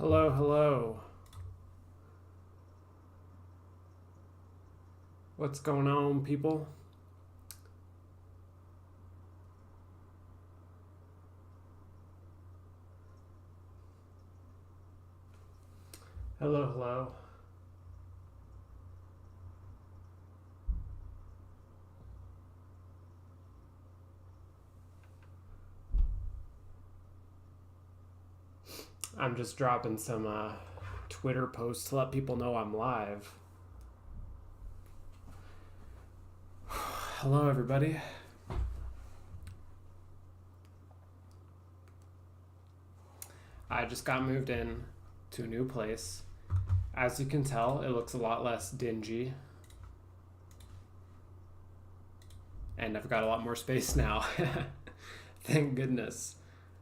Hello, hello. What's going on, people? Hello, hello. I'm just dropping some Twitter posts to let people know I'm live. Hello, everybody. I just got moved in to a new place. As you can tell, it looks a lot less dingy. And I've got a lot more space now. Thank goodness.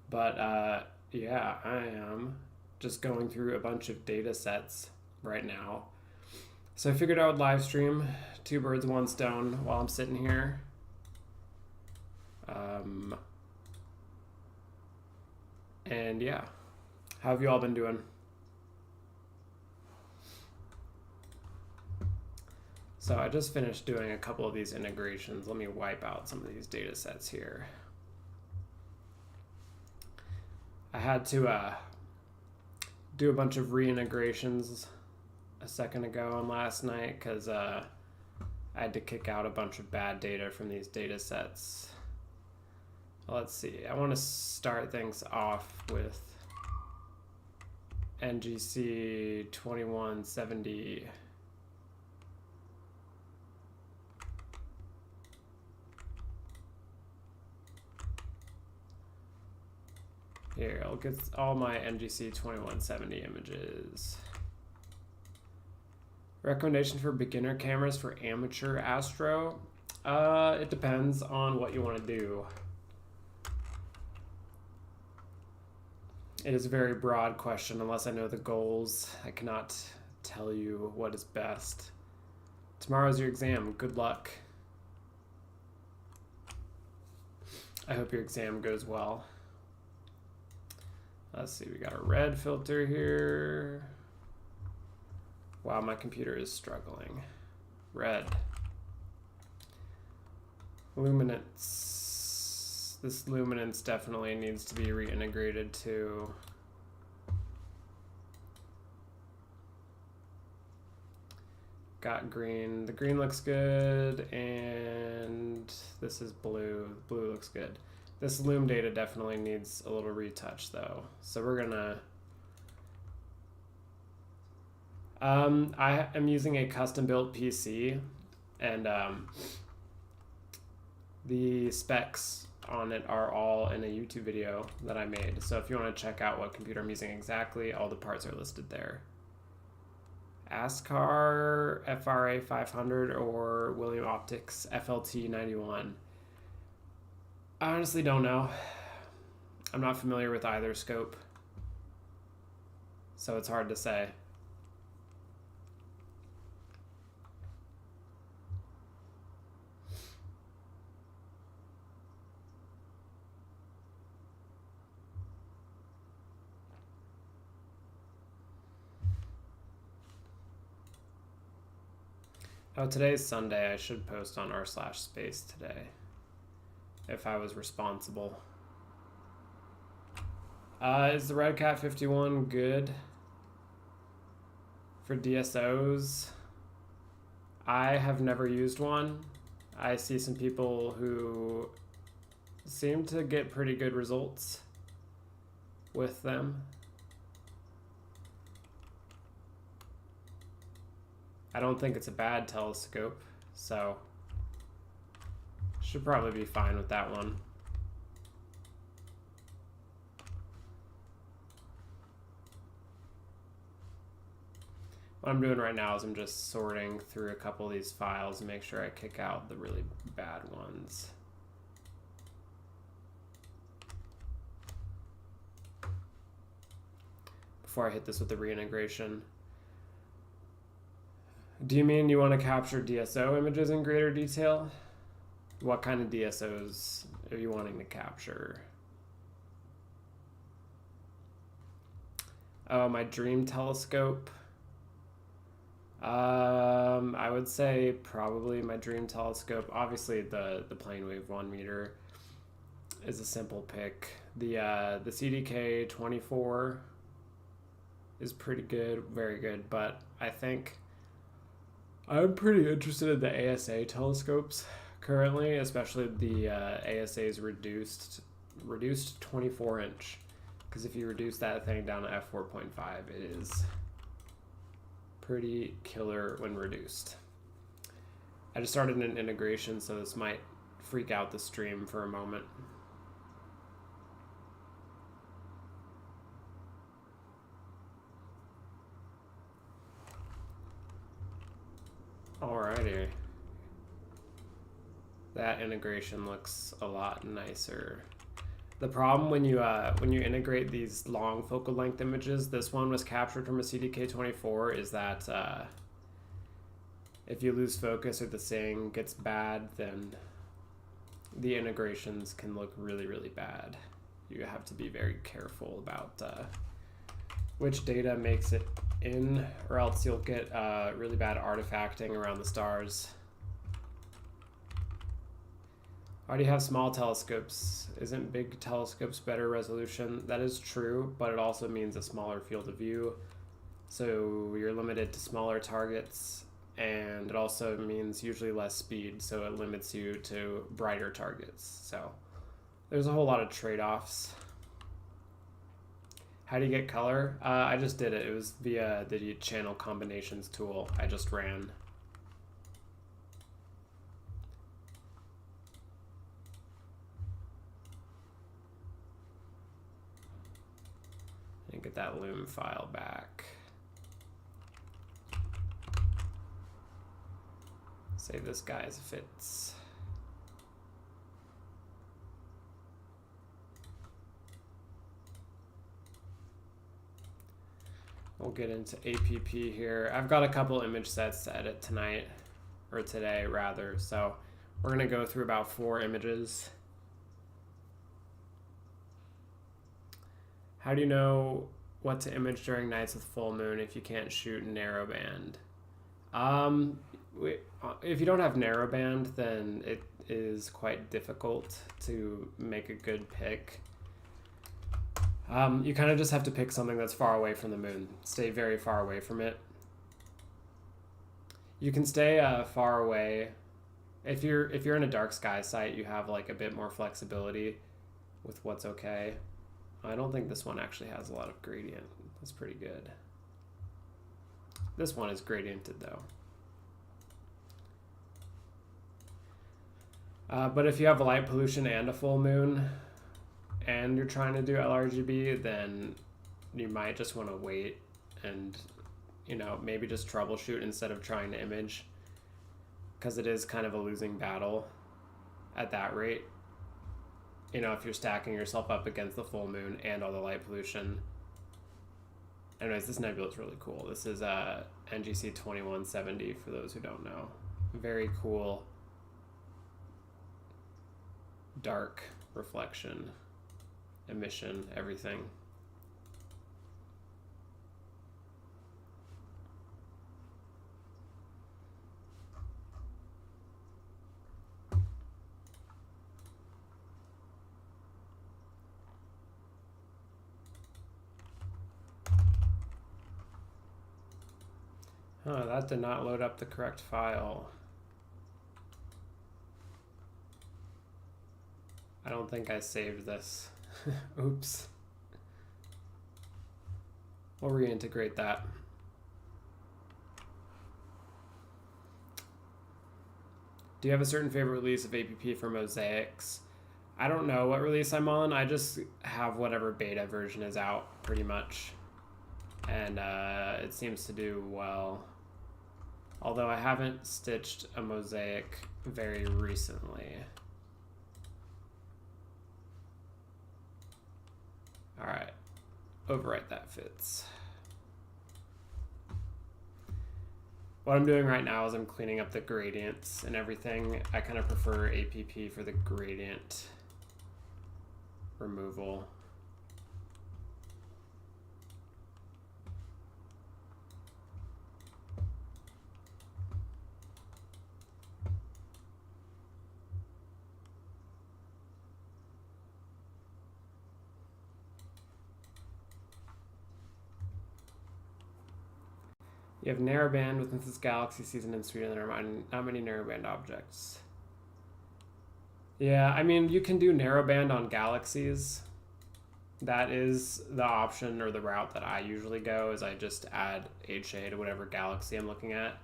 But yeah, I am just going through a bunch of data sets right now. So I figured I would live stream two birds, one stone while I'm sitting here. And yeah, how have you all been doing? So I just finished doing a couple of these integrations. Let me wipe out some of these data sets here. I had to do a bunch of reintegrations a second ago and last night because I had to kick out a bunch of bad data from these data sets. Let's see. I want to start things off with NGC 2170. Here, I'll get all my NGC 2170 images. Recommendation for beginner cameras for amateur astro? It depends on what you want to do. It is a very broad question. Unless I know the goals, I cannot tell you what is best. Tomorrow's your exam. Good luck. I hope your exam goes well. Let's see, we got a red filter here. Wow, my computer is struggling. Red. Luminance. This luminance definitely needs to be reintegrated too. Got green. The green looks good, and this is blue. Blue looks good. This loom data definitely needs a little retouch though. So we're gonna, I am using a custom built PC, and the specs on it are all in a YouTube video that I made. So if you want to check out what computer I'm using exactly, all the parts are listed there. ASCAR FRA 500 or William Optics FLT 91. I honestly don't know. I'm not familiar with either scope, so it's hard to say. Oh, today's Sunday. I should post on r/space today if I was responsible. Is the Red Cat 51 good for DSOs? I have never used one. I see some people who seem to get pretty good results with them. I don't think it's a bad telescope, so should probably be fine with that one. What I'm doing right now is I'm just sorting through a couple of these files and make sure I kick out the really bad ones. Before I hit this with the reintegration. Do you mean you want to capture DSO images in greater detail? What kind of DSOs are you wanting to capture? Oh, my dream telescope. I would say probably my dream telescope. Obviously, the Planewave 1 meter is a simple pick. The CDK 24 is pretty good, very good. But I think I'm pretty interested in the ASA telescopes currently, especially the ASA's reduced 24-inch. Because if you reduce that thing down to f4.5, it is pretty killer when reduced. I just started an integration, so this might freak out the stream for a moment. Alrighty. That integration looks a lot nicer. The problem when you integrate these long focal length images, this one was captured from a CDK24, is that if you lose focus or the seeing gets bad, then the integrations can look really, really bad. You have to be very careful about which data makes it in, or else you'll get really bad artifacting around the stars. Why do you have small telescopes? Isn't big telescopes better resolution? That is true, but it also means a smaller field of view. So you're limited to smaller targets, and it also means usually less speed, so it limits you to brighter targets. So there's a whole lot of trade-offs. How do you get color? I just did it. It was via the channel combinations tool I just ran. And get that loom file back. Save this guy as fits. We'll get into APP here. I've got a couple image sets to edit tonight, or today rather, so we're gonna go through about 4 images. How do you know what to image during nights with full moon if you can't shoot narrowband? If you don't have narrowband, then it is quite difficult to make a good pick. You kind of just have to pick something that's far away from the moon. Stay very far away from it. You can stay far away. If you're in a dark sky site, you have like a bit more flexibility with what's okay. I don't think this one actually has a lot of gradient. That's pretty good. This one is gradiented though. But if you have a light pollution and a full moon, and you're trying to do LRGB, then you might just want to wait and, you know, maybe just troubleshoot instead of trying to image, because it is kind of a losing battle at that rate. You know, if you're stacking yourself up against the full moon and all the light pollution. Anyways, this nebula is really cool. This is NGC 2170 for those who don't know. Very cool dark reflection, emission, everything. Oh, that did not load up the correct file. I don't think I saved this. Oops. We'll reintegrate that. Do you have a certain favorite release of APP for mosaics? I don't know what release I'm on. I just have whatever beta version is out, pretty much. And it seems to do well. Although I haven't stitched a mosaic very recently. All right, overwrite that fits. What I'm doing right now is I'm cleaning up the gradients and everything. I kind of prefer APP for the gradient removal. You have narrowband within this galaxy season in Sweden. There are not many narrowband objects. Yeah, I mean, you can do narrowband on galaxies. That is the option or the route that I usually go, is I just add HA to whatever galaxy I'm looking at.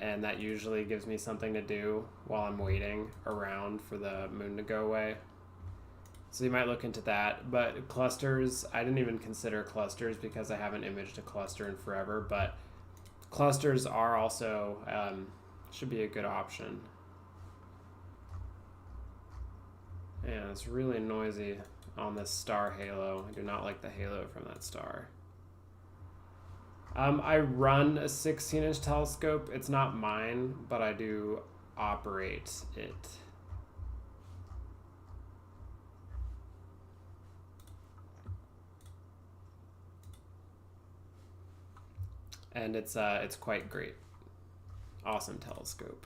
And that usually gives me something to do while I'm waiting around for the moon to go away. So you might look into that. But clusters, I didn't even consider clusters because I haven't imaged a cluster in forever. But clusters are also, should be a good option. Yeah, it's really noisy on this star halo. I do not like the halo from that star. I run a 16-inch telescope. It's not mine, but I do operate it. And it's quite great. Awesome telescope.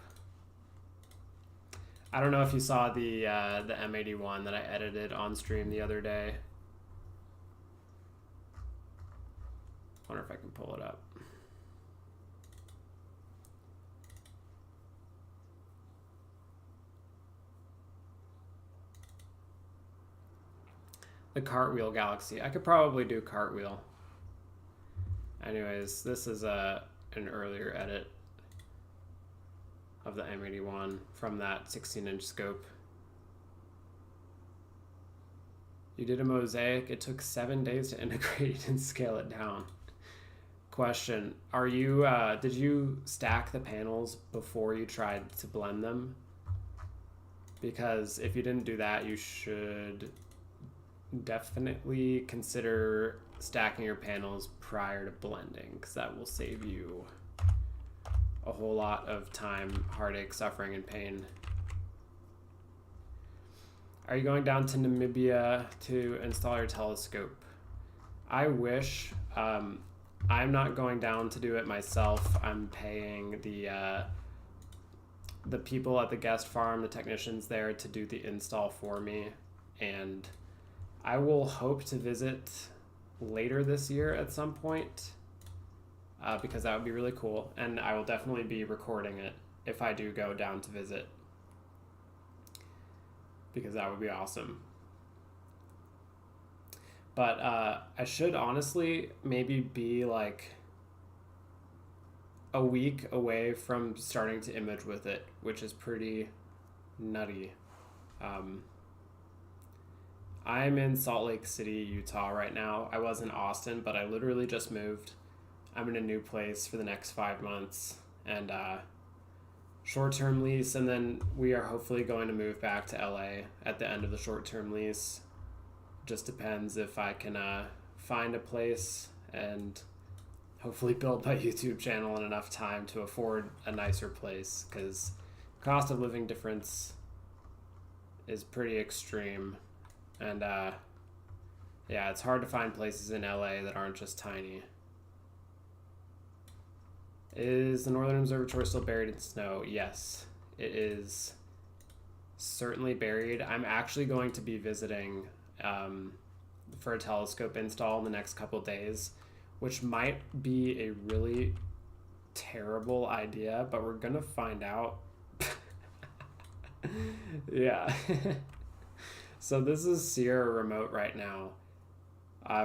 I don't know if you saw the M81 that I edited on stream the other day. Wonder if I can pull it up. The cartwheel galaxy. I could probably do cartwheel. Anyways, this is an earlier edit of the M81 from that 16-inch scope. You did a mosaic. It took 7 days to integrate and scale it down. Question: Are you? Did you stack the panels before you tried to blend them? Because if you didn't do that, you should definitely consider stacking your panels prior to blending, because that will save you a whole lot of time, heartache, suffering, and pain. Are you going down to Namibia to install your telescope? I wish. I'm not going down to do it myself. I'm paying the people at the guest farm, the technicians there, to do the install for me. And I will hope to visit later this year at some point, because that would be really cool. And I will definitely be recording it if I do go down to visit, because that would be awesome. But I should honestly maybe be like a week away from starting to image with it, which is pretty nutty. I'm in Salt Lake City, Utah right now. I was in Austin, but I literally just moved. I'm in a new place for the next 5 months, and short-term lease, and then we are hopefully going to move back to LA at the end of the short-term lease. Just depends if I can find a place and hopefully build my YouTube channel in enough time to afford a nicer place, because cost of living difference is pretty extreme. And yeah, it's hard to find places in LA that aren't just tiny. Is the Northern Observatory still buried in snow? Yes, it is certainly buried. I'm actually going to be visiting for a telescope install in the next couple of days, which might be a really terrible idea, but we're gonna find out. Yeah. So this is Sierra Remote right now.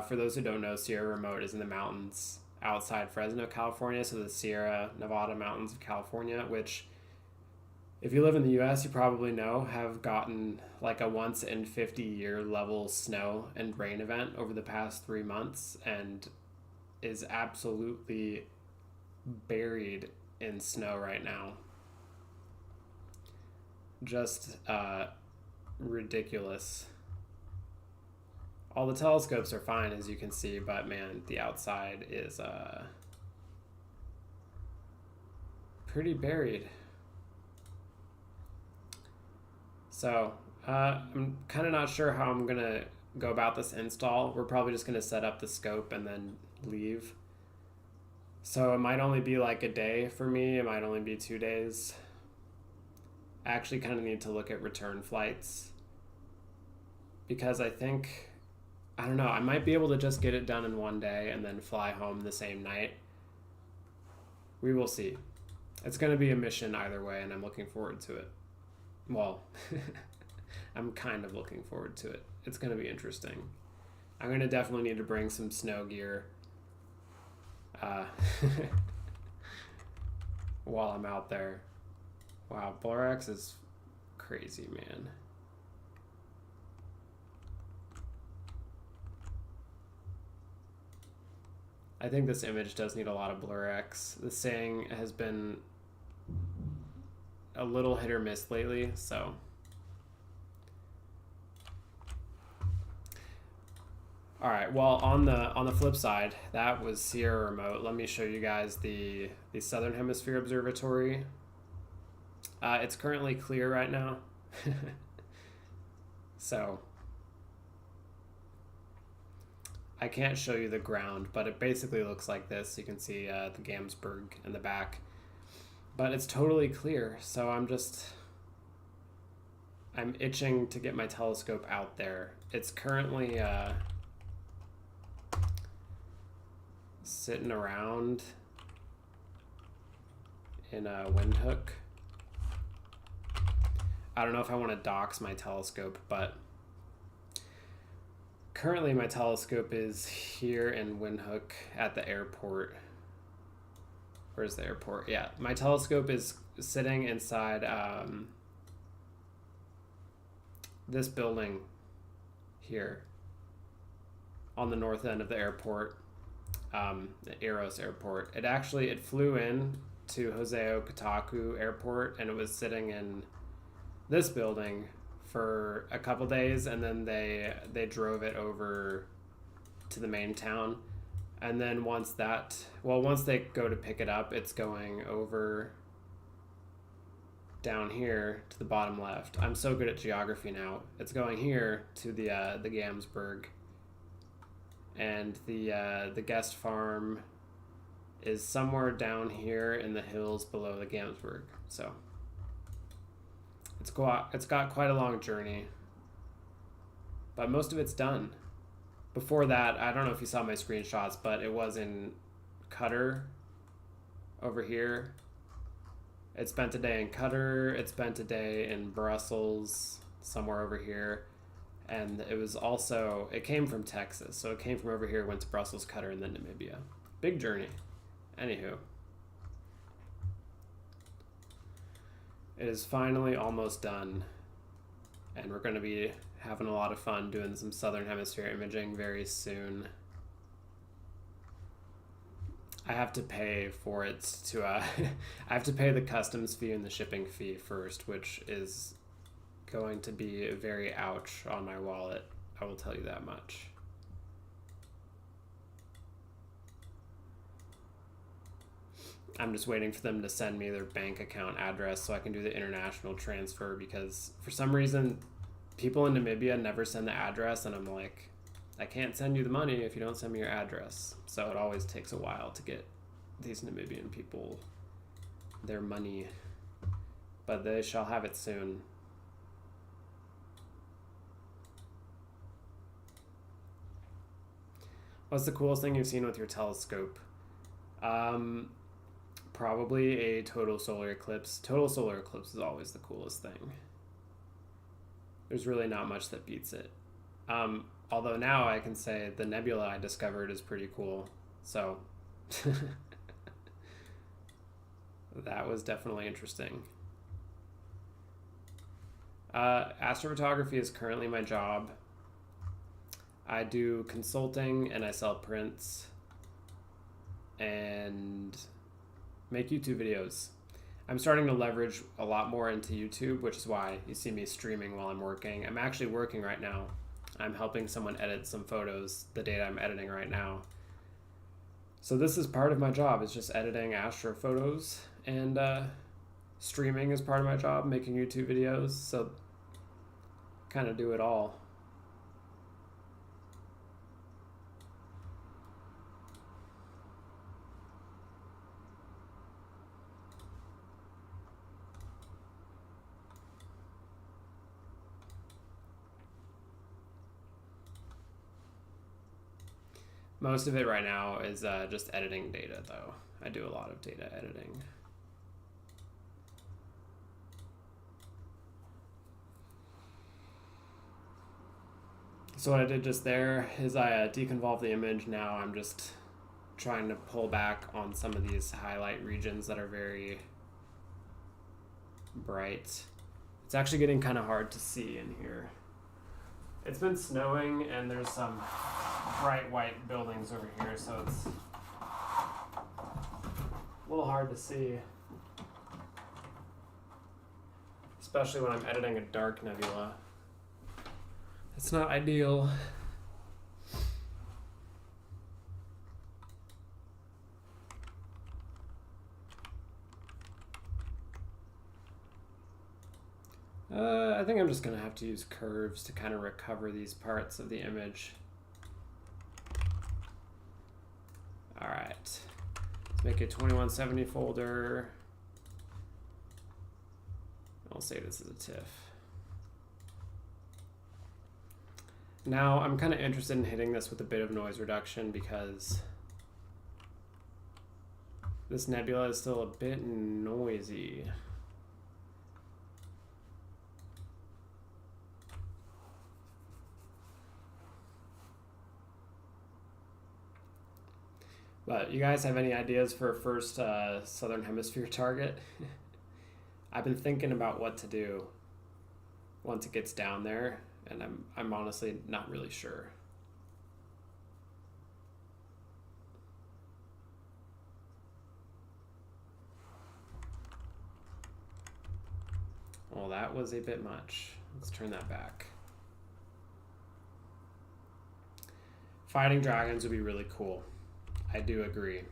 For those who don't know, Sierra Remote is in the mountains outside Fresno, California, so the Sierra Nevada mountains of California, which, if you live in the US, you probably know, have gotten like a once in 50 year level snow and rain event over the past 3 months, and is absolutely buried in snow right now. Just ridiculous. All the telescopes are fine, as you can see, but man, the outside is pretty buried. So I'm kind of not sure how I'm gonna go about this install. We're probably just gonna set up the scope and then leave. So it might only be like a day for me. It might only be 2 days. I actually kind of need to look at return flights, because I think, I don't know, I might be able to just get it done in one day and then fly home the same night. We will see. It's going to be a mission either way, and I'm looking forward to it. Well, I'm kind of looking forward to it. It's going to be interesting. I'm going to definitely need to bring some snow gear while I'm out there. Wow, Borax is crazy, man. I think this image does need a lot of Blur-X. This thing has been a little hit or miss lately, so. All right, well, on the flip side, that was Sierra Remote. Let me show you guys the Southern Hemisphere Observatory. It's currently clear right now. So I can't show you the ground, but it basically looks like this. You can see the Gamsberg in the back, but it's totally clear. So I'm itching to get my telescope out there. It's currently sitting around in a Windhoek. I don't know if I want to dox my telescope, but currently my telescope is here in Windhoek at the airport. Where's the airport? Yeah, my telescope is sitting inside this building here on the north end of the airport, the Eros airport. It flew in to Hoseo Kotaku airport, and it was sitting in this building for a couple days, and then they drove it over to the main town. And then once they go to pick it up, it's going over down here to the bottom left. I'm so good at geography now. It's going here to the Gamsberg, and the guest farm is somewhere down here in the hills below the Gamsberg. So it's got quite a long journey, but most of it's done. Before that, I don't know if you saw my screenshots, but it was in Qatar over here. It spent a day in Qatar. It spent a day in Brussels, somewhere over here. And it came from Texas. So it came from over here, went to Brussels, Qatar, and then Namibia. Big journey. Anywho. It is finally almost done, and we're going to be having a lot of fun doing some Southern Hemisphere imaging very soon. I have to pay for it to, I have to pay the customs fee and the shipping fee first, which is going to be very ouch on my wallet. I will tell you that much. I'm just waiting for them to send me their bank account address so I can do the international transfer, because for some reason people in Namibia never send the address, and I'm like, I can't send you the money if you don't send me your address. So it always takes a while to get these Namibian people their money, but they shall have it soon. What's the coolest thing you've seen with your telescope? Probably a total solar eclipse. Total solar eclipse is always the coolest thing. There's really not much that beats it. Although now I can say the nebula I discovered is pretty cool. So that was definitely interesting. Astrophotography is currently my job. I do consulting and I sell prints and make YouTube videos. I'm starting to leverage a lot more into YouTube, which is why you see me streaming while I'm working. I'm actually working right now. I'm helping someone edit some photos, the data I'm editing right now. So this is part of my job, is just editing astro photos, and streaming is part of my job, making YouTube videos. So kind of do it all. Most of it right now is just editing data, though. I do a lot of data editing. So what I did just there is I deconvolved the image. Now I'm just trying to pull back on some of these highlight regions that are very bright. It's actually getting kind of hard to see in here. It's been snowing and there's some bright white buildings over here, so it's a little hard to see. Especially when I'm editing a dark nebula. It's not ideal. I think I'm just gonna have to use curves to kind of recover these parts of the image. All right, let's make a 2170 folder. I'll say this is a TIFF. Now I'm kind of interested in hitting this with a bit of noise reduction because this nebula is still a bit noisy. But you guys have any ideas for a first Southern Hemisphere target? I've been thinking about what to do once it gets down there, and I'm honestly not really sure. Well, that was a bit much. Let's turn that back. Fighting dragons would be really cool. I do agree.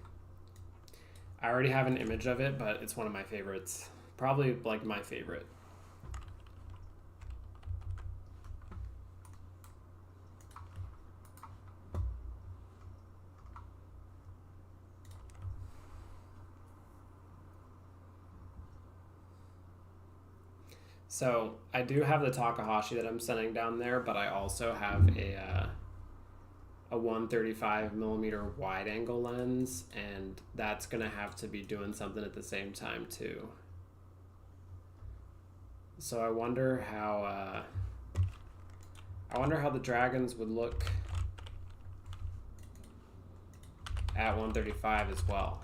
I already have an image of it, but it's one of my favorites. Probably like my favorite. So I do have the Takahashi that I'm sending down there, but I also have a 135 millimeter wide angle lens, and that's gonna have to be doing something at the same time too. So I wonder how the dragons would look at 135 as well.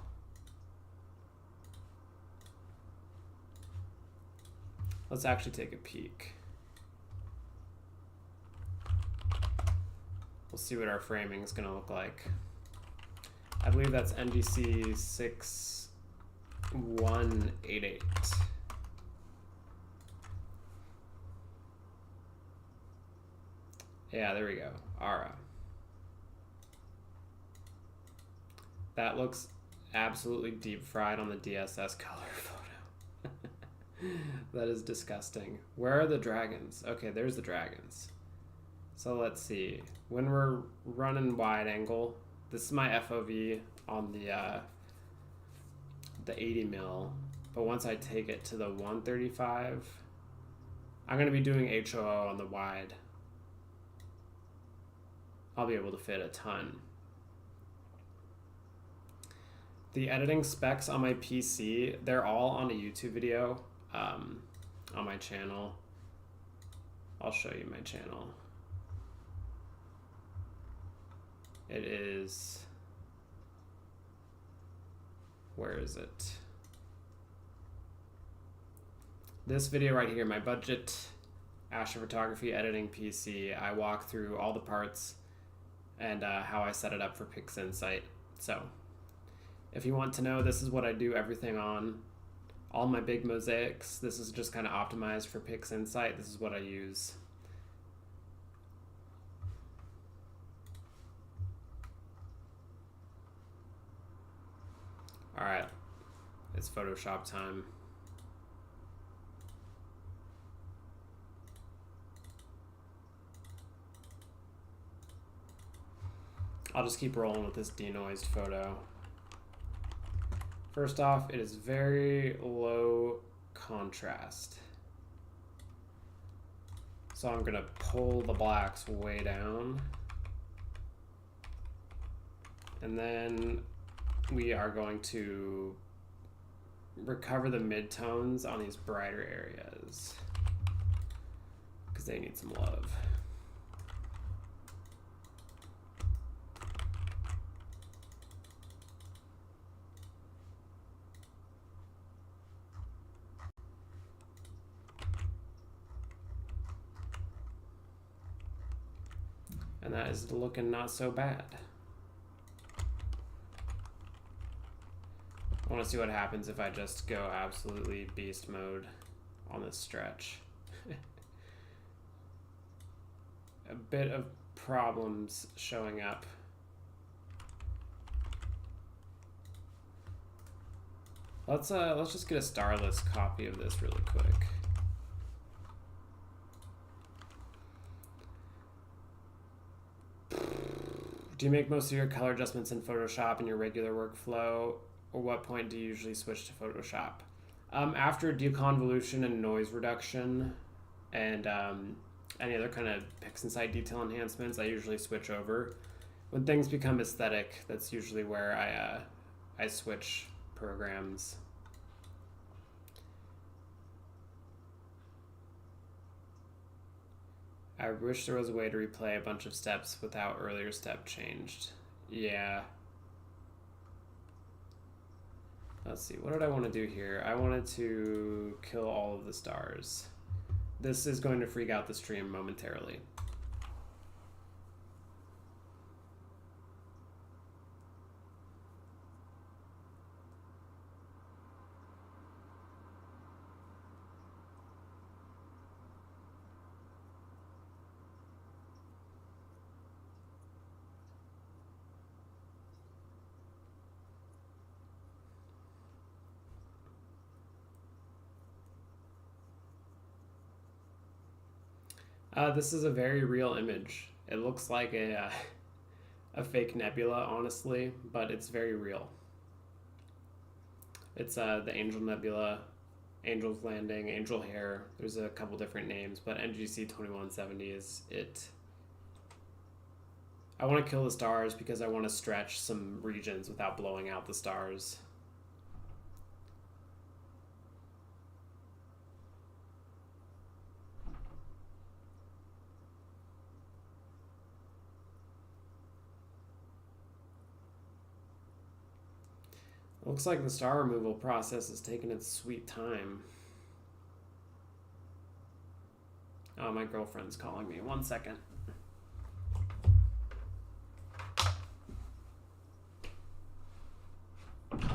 Let's actually take a peek. We'll see what our framing is going to look like. I believe that's NGC 6188. Yeah, there we go. Ara. That looks absolutely deep fried on the DSS color photo. That is disgusting. Where are the dragons? Okay, there's the dragons. So let's see. When we're running wide angle, this is my FOV on the 80 mil. But once I take it to the 135, I'm going to be doing HOO on the wide. I'll be able to fit a ton. The editing specs on my PC, they're all on a YouTube video on my channel. I'll show you my channel. It is, where is it? This video right here, my budget astrophotography editing PC. I walk through all the parts and how I set it up for PixInsight. So if you want to know, this is what I do everything on. All my big mosaics, this is just kind of optimized for PixInsight. This is what I use. All right, it's Photoshop time. I'll just keep rolling with this denoised photo. First off, it is very low contrast. So I'm gonna pull the blacks way down. And then we are going to recover the midtones on these brighter areas because they need some love. And that is looking not so bad. I want to see what happens if I just go absolutely beast mode on this stretch. A bit of problems showing up. Let's just get a starless copy of this really quick. Do you make most of your color adjustments in Photoshop in your regular workflow, or what point do you usually switch to Photoshop? After deconvolution and noise reduction and any other kind of pixel detail enhancements, I usually switch over. When things become aesthetic, that's usually where I switch programs. I wish there was a way to replay a bunch of steps without earlier step changed. Yeah. Let's see, what did I want to do here? I wanted to kill all of the stars. This is going to freak out the stream momentarily. This is a very real image. It looks like a fake nebula, honestly, but it's very real. It's the Angel Nebula, Angel's Landing, Angel Hair. There's a couple different names, but NGC 2170 is it. I want to kill the stars because I want to stretch some regions without blowing out the stars. Looks like the star removal process is taking its sweet time. Oh, my girlfriend's calling me. 1 second. Hey.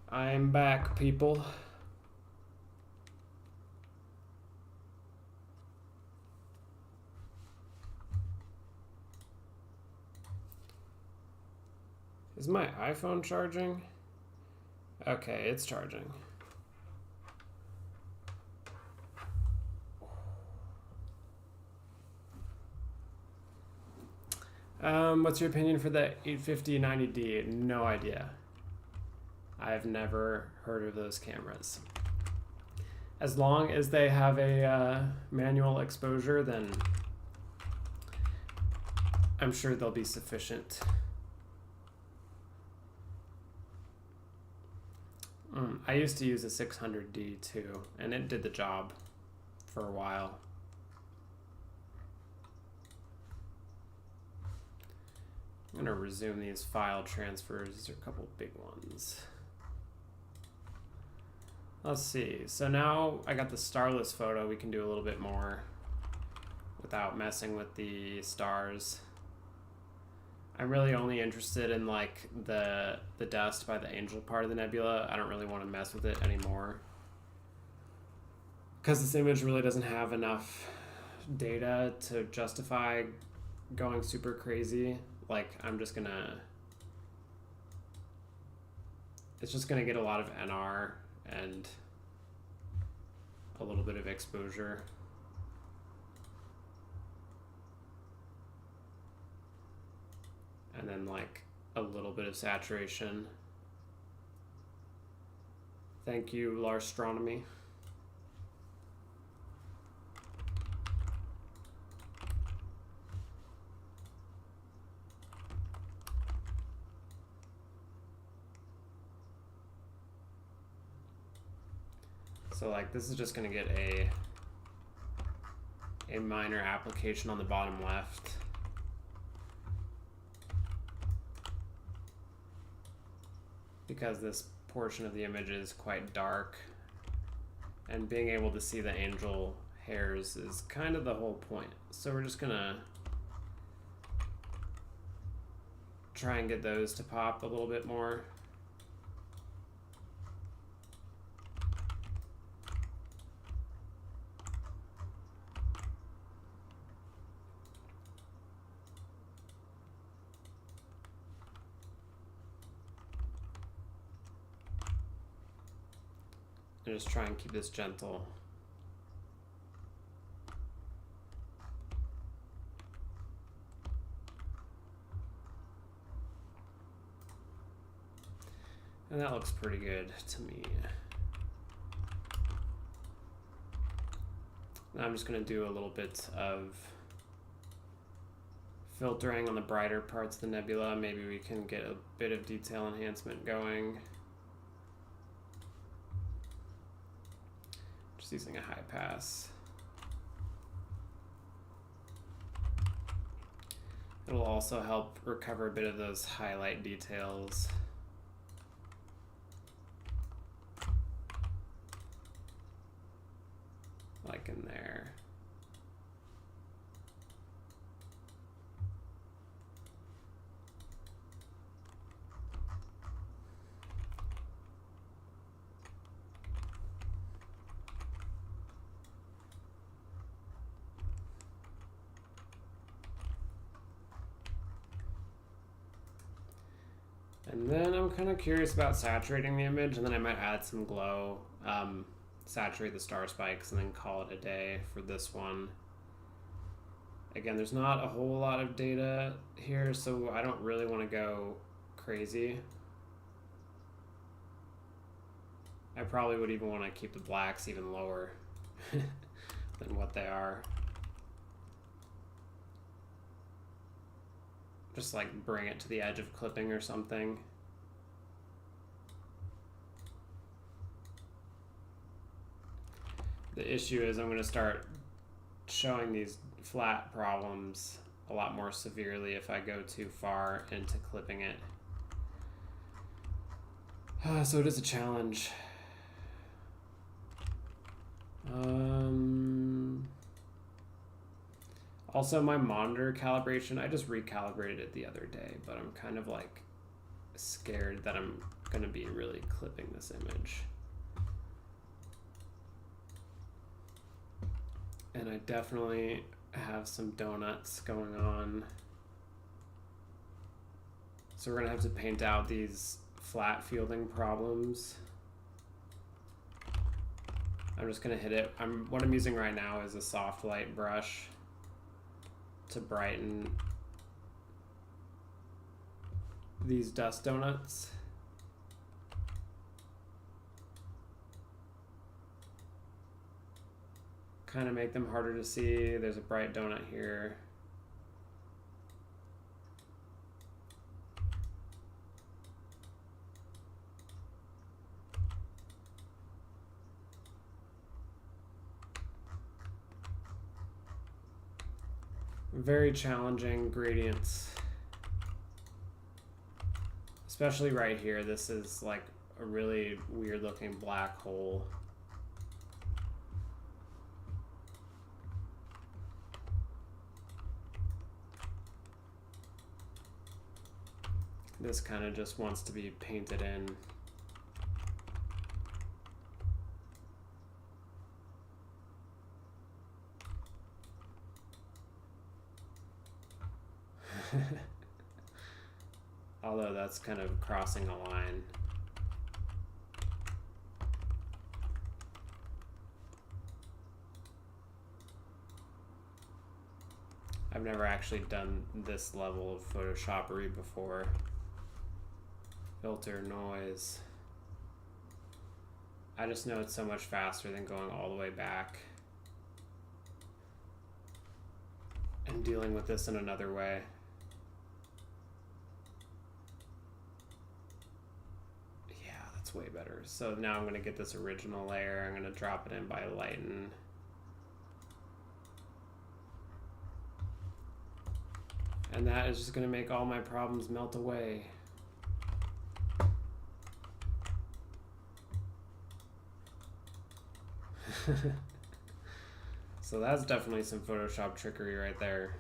I'm back, people. Is my iPhone charging? Okay, it's charging. What's your opinion for the 850-90D? No idea. I've never heard of those cameras. As long as they have a manual exposure, then I'm sure they'll be sufficient. I used to use a 600D too, and it did the job for a while. I'm gonna resume these file transfers. These are a couple big ones. Let's see. So now I got the starless photo. We can do a little bit more without messing with the stars. I'm really only interested in like the dust by the angel part of the nebula. I don't really want to mess with it anymore because this image really doesn't have enough data to justify going super crazy. Like it's just gonna get a lot of NR and a little bit of exposure. And then like a little bit of saturation. Thank you, Larstronomy. So like this is just gonna get a minor application on the bottom left. Because this portion of the image is quite dark, and being able to see the angel hairs is kind of the whole point. So we're just gonna try and get those to pop a little bit more. And just try and keep this gentle. And that looks pretty good to me. Now I'm just going to do a little bit of filtering on the brighter parts of the nebula. Maybe we can get a bit of detail enhancement going. Just using a high pass. It'll also help recover a bit of those highlight details. Like in there. And then I'm kind of curious about saturating the image, and then I might add some glow, saturate the star spikes, and then call it a day for this one. Again, there's not a whole lot of data here, so I don't really want to go crazy. I probably would even want to keep the blacks even lower than what they are. Just like bring it to the edge of clipping or something. The issue is I'm going to start showing these flat problems a lot more severely if I go too far into clipping it. So it is a challenge. Also, my monitor calibration, I just recalibrated it the other day, but I'm kind of like scared that I'm going to be really clipping this image. And I definitely have some donuts going on. So we're going to have to paint out these flat fielding problems. I'm just going to hit it. What I'm using right now is a soft light brush to brighten these dust donuts. Kind of make them harder to see. There's a bright donut here. Very challenging gradients. Especially right here. This is like a really weird looking black hole. This kind of just wants to be painted in. Although that's kind of crossing a line. I've never actually done this level of Photoshoppery before. Filter, noise. I just know it's so much faster than going all the way back and dealing with this in another way. Yeah, that's way better. So now I'm going to get this original layer. I'm going to drop it in by lighten. And that is just going to make all my problems melt away. So that's definitely some Photoshop trickery right there.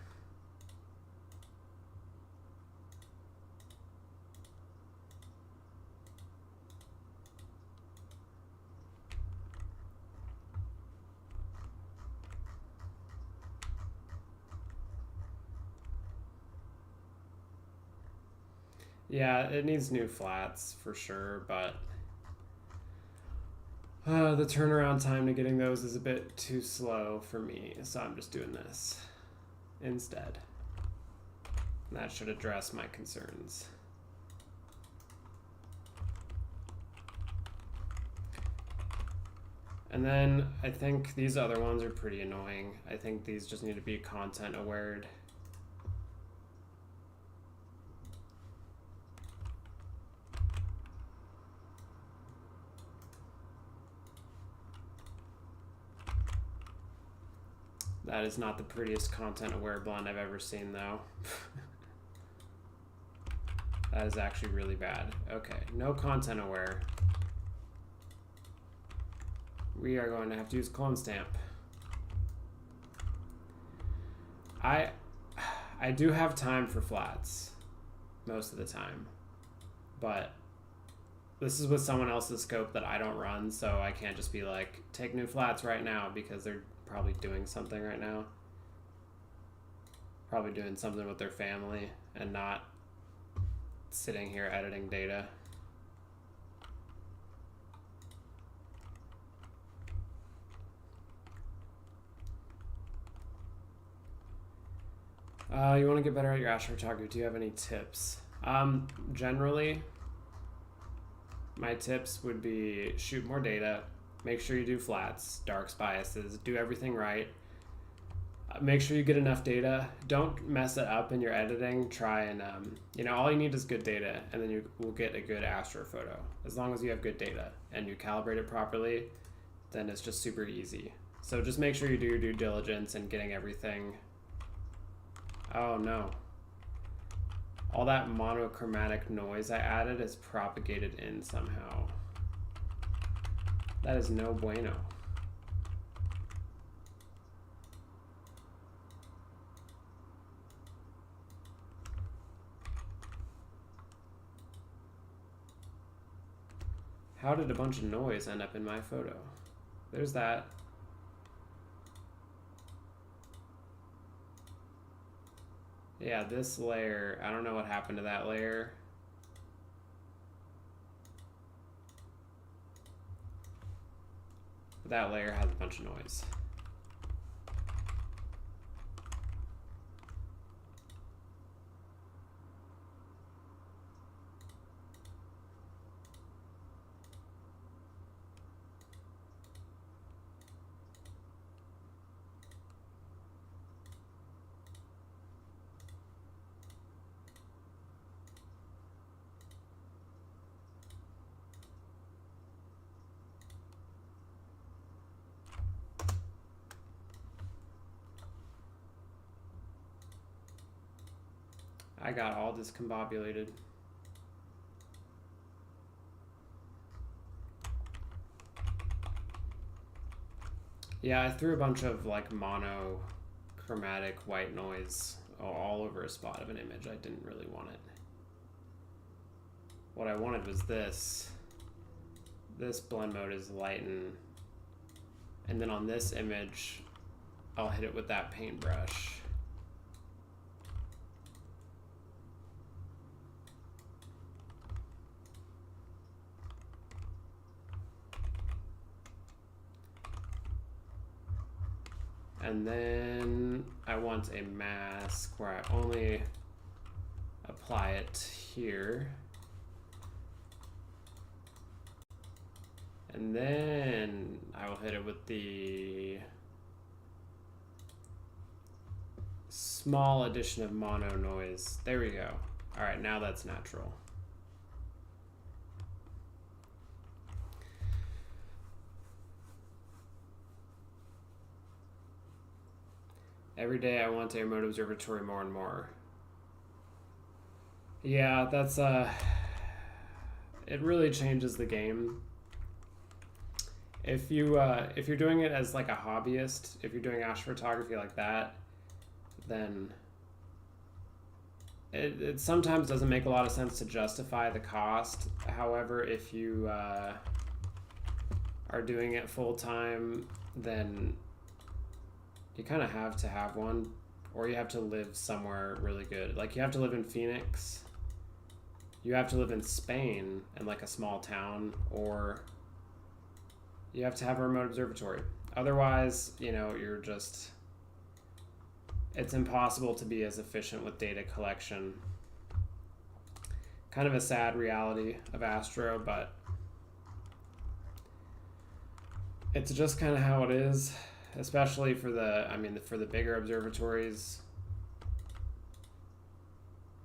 Yeah, it needs new flats for sure, but the turnaround time to getting those is a bit too slow for me, so I'm just doing this instead. And that should address my concerns. And then I think these other ones are pretty annoying. I think these just need to be content aware. That is not the prettiest content aware blend I've ever seen though. That is actually really bad. Okay, no content aware. We are going to have to use clone stamp. I do have time for flats most of the time, but this is with someone else's scope that I don't run, so I can't just be like, take new flats right now, because they're probably doing something right now. Probably doing something with their family and not sitting here editing data. You want to get better at your astrophotography. Do you have any tips? Generally, my tips would be shoot more data, make sure you do flats, darks, biases, do everything right. Make sure you get enough data. Don't mess it up in your editing. Try and, all you need is good data, and then you will get a good astrophoto. As long as you have good data and you calibrate it properly, then it's just super easy. So just make sure you do your due diligence and getting everything. Oh no. All that monochromatic noise I added is propagated in somehow. That is no bueno. How did a bunch of noise end up in my photo? There's that. Yeah, this layer, I don't know what happened to that layer. That layer has a bunch of noise. I got all discombobulated. Yeah, I threw a bunch of like monochromatic white noise all over a spot of an image. I didn't really want it. what I wanted was this. This blend mode is lighten. And then on this image, I'll hit it with that paintbrush. And then I want a mask where I only apply it here. And then I will hit it with the small addition of mono noise. There we go. All right, now that's natural. Every day I want a remote observatory more and more. Yeah, that's it really changes the game. If you're doing it as like a hobbyist, if you're doing astrophotography like that, then it sometimes doesn't make a lot of sense to justify the cost. However, if you are doing it full time, then you kind of have to have one, or you have to live somewhere really good. Like you have to live in Phoenix, you have to live in Spain in like a small town, or you have to have a remote observatory. Otherwise, you know, you're just, it's impossible to be as efficient with data collection. Kind of a sad reality of astro, but it's just kind of how it is, especially for for the bigger observatories.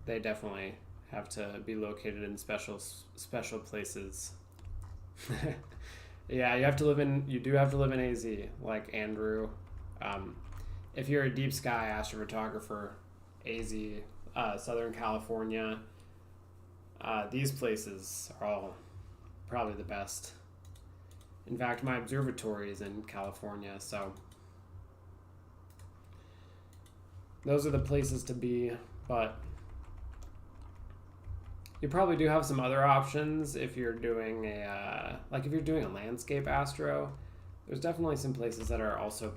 They definitely have to be located in special places. Yeah, you do have to live in AZ, like Andrew. If you're a deep sky astrophotographer, AZ, Southern California, these places are all probably the best. In fact, my observatory is in California, so those are the places to be, but you probably do have some other options if you're doing if you're doing a landscape astro. There's definitely some places that are also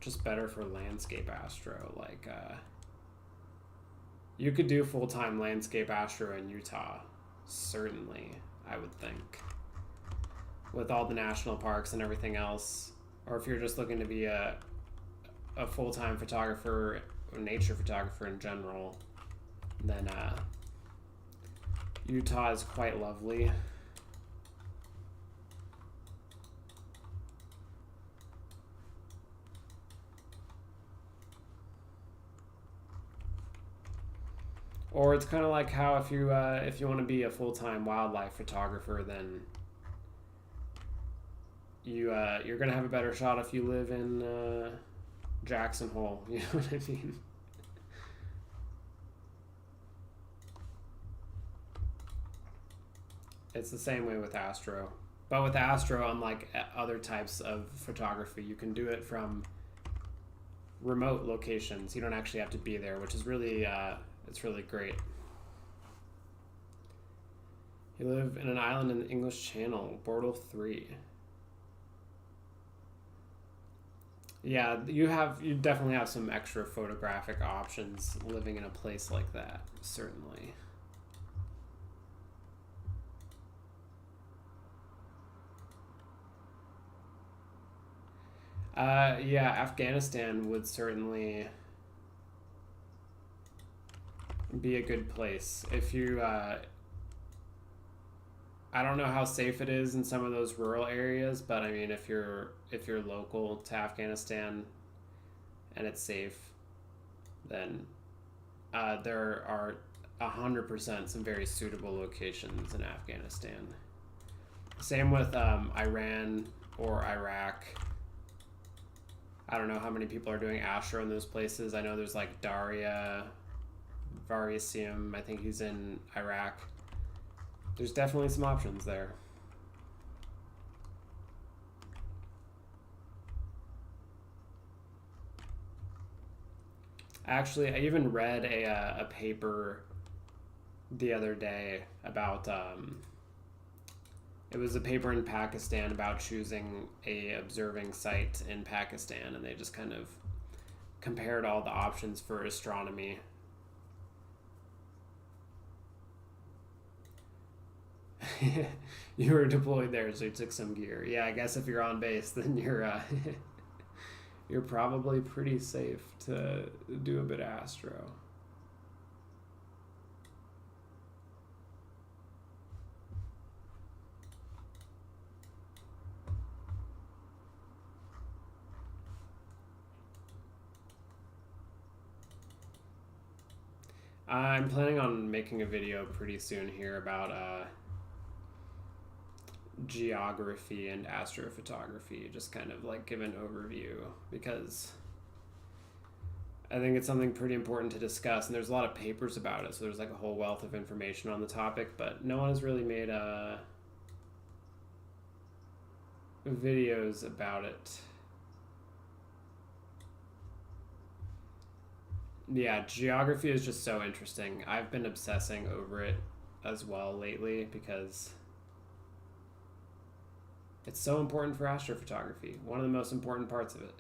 just better for landscape astro. Like you could do full-time landscape astro in Utah, certainly, I would think, with all the national parks and everything else. Or if you're just looking to be a full-time photographer, or nature photographer in general, then Utah is quite lovely. Or it's kind of like how if you want to be a full-time wildlife photographer, then you're gonna have a better shot if you live in Jackson Hole. You know what I mean? It's the same way with astro. But with astro, unlike other types of photography, you can do it from remote locations. You don't actually have to be there, which is really, it's really great. You live in an island in the English Channel, Bortle 3. Yeah, you definitely have some extra photographic options living in a place like that, certainly. Yeah, Afghanistan would certainly be a good place. If you, I don't know how safe it is in some of those rural areas, but I mean, if you're local to Afghanistan and it's safe, then there are 100% some very suitable locations in Afghanistan. Same with Iran or Iraq. I don't know how many people are doing astro in those places. I know there's like Daria Varisium, I think he's in Iraq. There's definitely some options there. Actually, I even read a paper the other day about it was a paper in Pakistan about choosing a observing site in Pakistan, and they just kind of compared all the options for astronomy. You were deployed there, so you took some gear. Yeah, I guess if you're on base, then you're probably pretty safe to do a bit of astro. I'm planning on making a video pretty soon here about geography and astrophotography, just kind of like give an overview, because I think it's something pretty important to discuss, and there's a lot of papers about it, so there's like a whole wealth of information on the topic, but no one has really made videos about it. Yeah, geography is just so interesting. I've been obsessing over it as well lately because it's so important for astrophotography. One of the most important parts of it.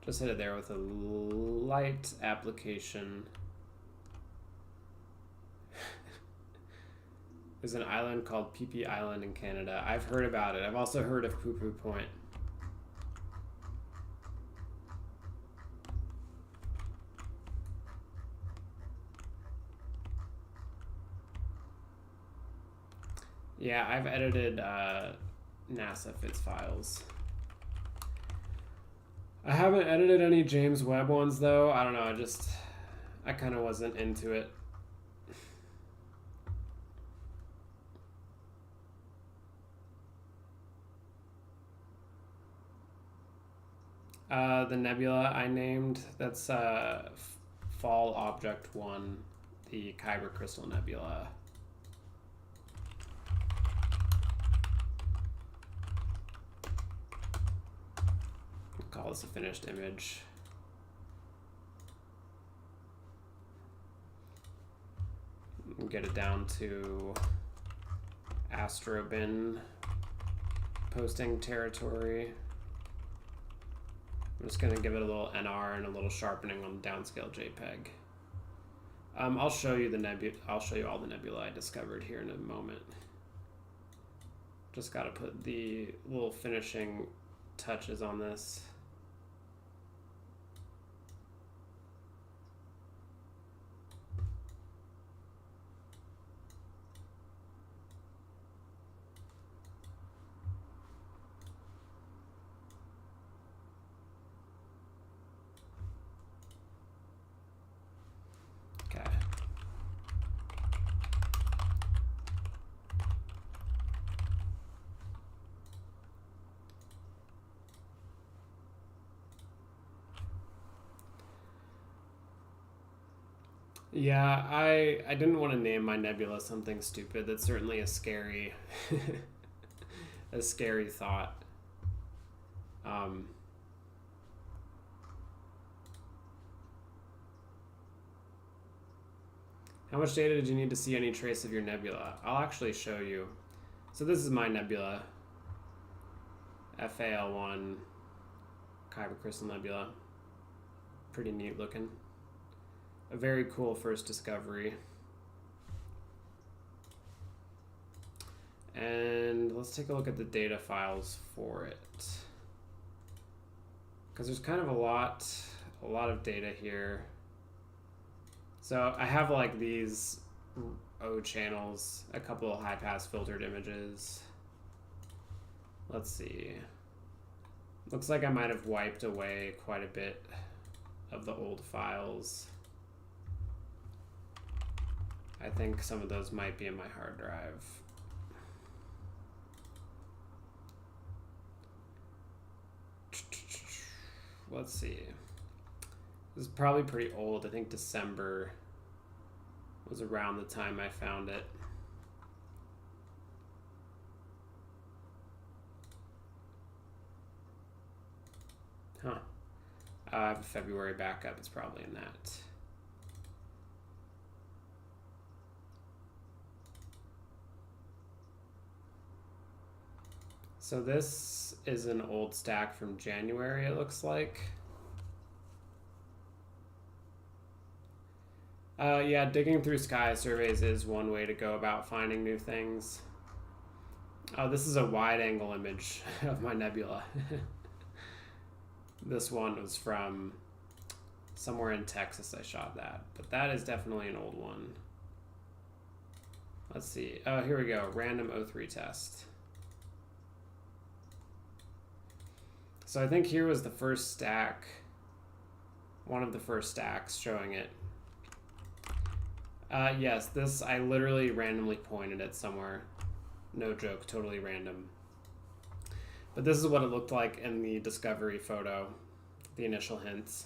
Just hit it there with a light application. There's an island called Pee Pee Island in Canada. I've heard about it. I've also heard of Poo Poo Point. Yeah, I've edited NASA FITS files. I haven't edited any James Webb ones though. I don't know, I kind of wasn't into it. The nebula I named, that's Fall Object 1, the Kyber Crystal Nebula. Call this a finished image. Get it down to Astrobin posting territory. I'm just gonna give it a little NR and a little sharpening on the downscale JPEG. I'll show you all the nebula I discovered here in a moment. Just gotta put the little finishing touches on this. Yeah, I didn't want to name my nebula something stupid. That's certainly a scary a scary thought. How much data did you need to see any trace of your nebula? I'll actually show you. So this is my nebula, FAL1 Kyber Crystal Nebula. Pretty neat looking. A very cool first discovery. And let's take a look at the data files for it, because there's kind of a lot of data here. So I have like these O channels, a couple of high pass filtered images. Let's see. Looks like I might have wiped away quite a bit of the old files. I think some of those might be in my hard drive. Let's see. This is probably pretty old. I think December was around the time I found it. Huh. I have a February backup. It's probably in that. So this is an old stack from January, it looks like. Yeah, digging through sky surveys is one way to go about finding new things. Oh, this is a wide angle image of my nebula. This one was from somewhere in Texas I shot that, but that is definitely an old one. Let's see. Oh, here we go. Random O3 test. So I think here was the first stack, one of the first stacks showing it. Yes, this I literally randomly pointed it somewhere. No joke, totally random. But this is what it looked like in the discovery photo, the initial hints.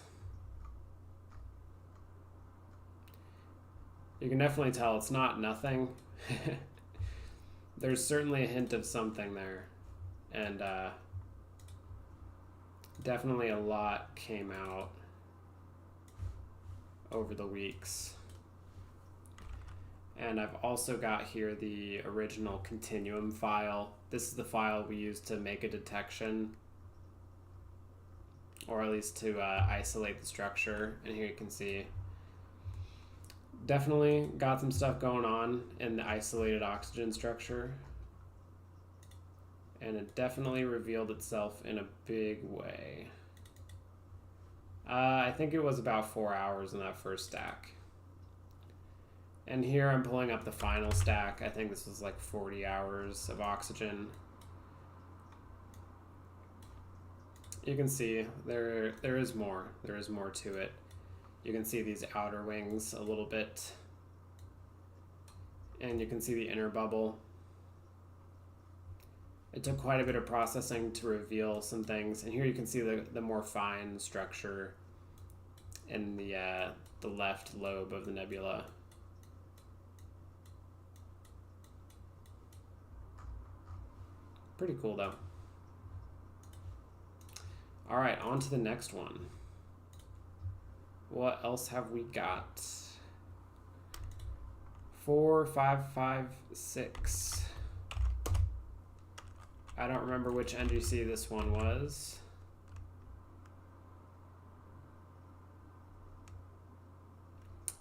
You can definitely tell it's not nothing. There's certainly a hint of something there. And definitely a lot came out over the weeks. And I've also got here the original continuum file. This is the file we used to make a detection, or at least to isolate the structure. And here you can see definitely got some stuff going on in the isolated oxygen structure. And it definitely revealed itself in a big way. I think it was about 4 hours in that first stack. And here I'm pulling up the final stack. I think this was like 40 hours of oxygen. You can see there is more. There is more to it. You can see these outer wings a little bit. And you can see the inner bubble. It took quite a bit of processing to reveal some things. And here you can see the more fine structure in the left lobe of the nebula. Pretty cool though. All right, on to the next one. What else have we got? 4556. I don't remember which NGC this one was.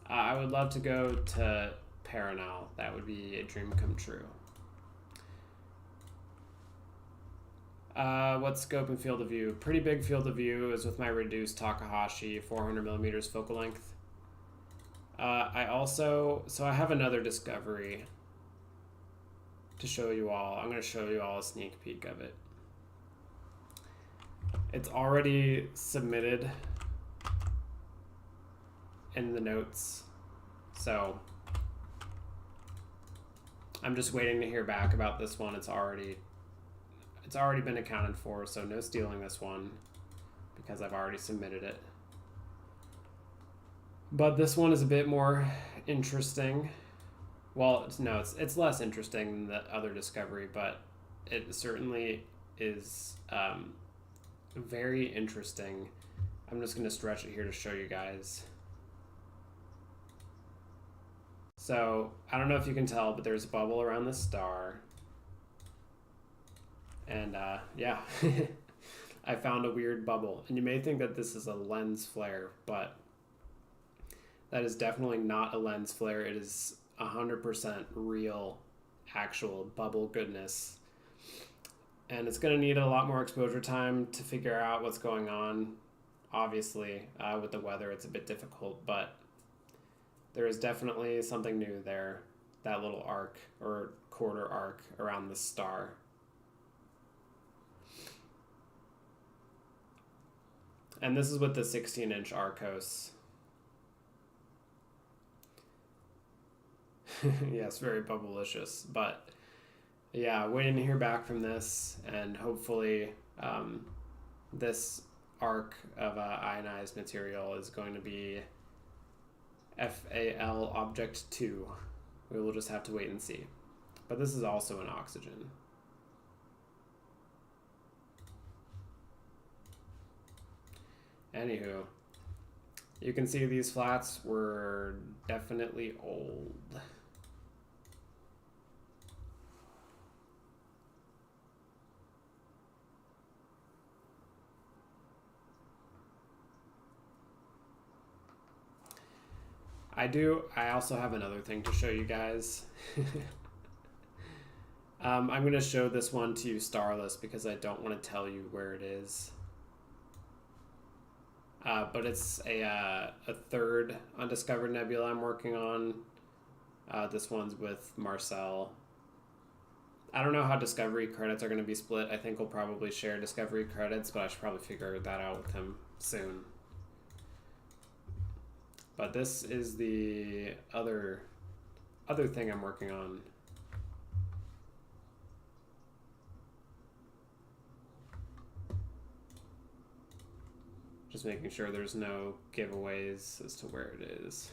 I would love to go to Paranal. That would be a dream come true. What scope and field of view? Pretty big field of view is with my reduced Takahashi 400 millimeters focal length. I have another discovery to show you all. I'm going to show you all a sneak peek of it. It's already submitted in the notes, so I'm just waiting to hear back about this one. It's already been accounted for, so no stealing this one because I've already submitted it. But this one is a bit more interesting. Well, no, it's less interesting than the other discovery, but it certainly is very interesting. I'm just going to stretch it here to show you guys. So I don't know if you can tell, but there's a bubble around the star. And yeah, I found a weird bubble. And you may think that this is a lens flare, but that is definitely not a lens flare. It is 100% real, actual bubble goodness. And it's going to need a lot more exposure time to figure out what's going on. Obviously, with the weather, it's a bit difficult, but there is definitely something new there. That little arc or quarter arc around the star. And this is with the 16-inch Arcos. Yes, very bubblicious. But yeah, waiting to hear back from this, and hopefully this arc of ionized material is going to be FAL object 2. We will just have to wait and see. But this is also an oxygen. Anywho, you can see these flats were definitely old. I also have another thing to show you guys. I'm going to show this one to you starless because I don't want to tell you where it is. But it's a third undiscovered nebula I'm working on. This one's with Marcel. I don't know how discovery credits are going to be split. I think we'll probably share discovery credits, but I should probably figure that out with him soon. But this is the other thing I'm working on. Just making sure there's no giveaways as to where it is.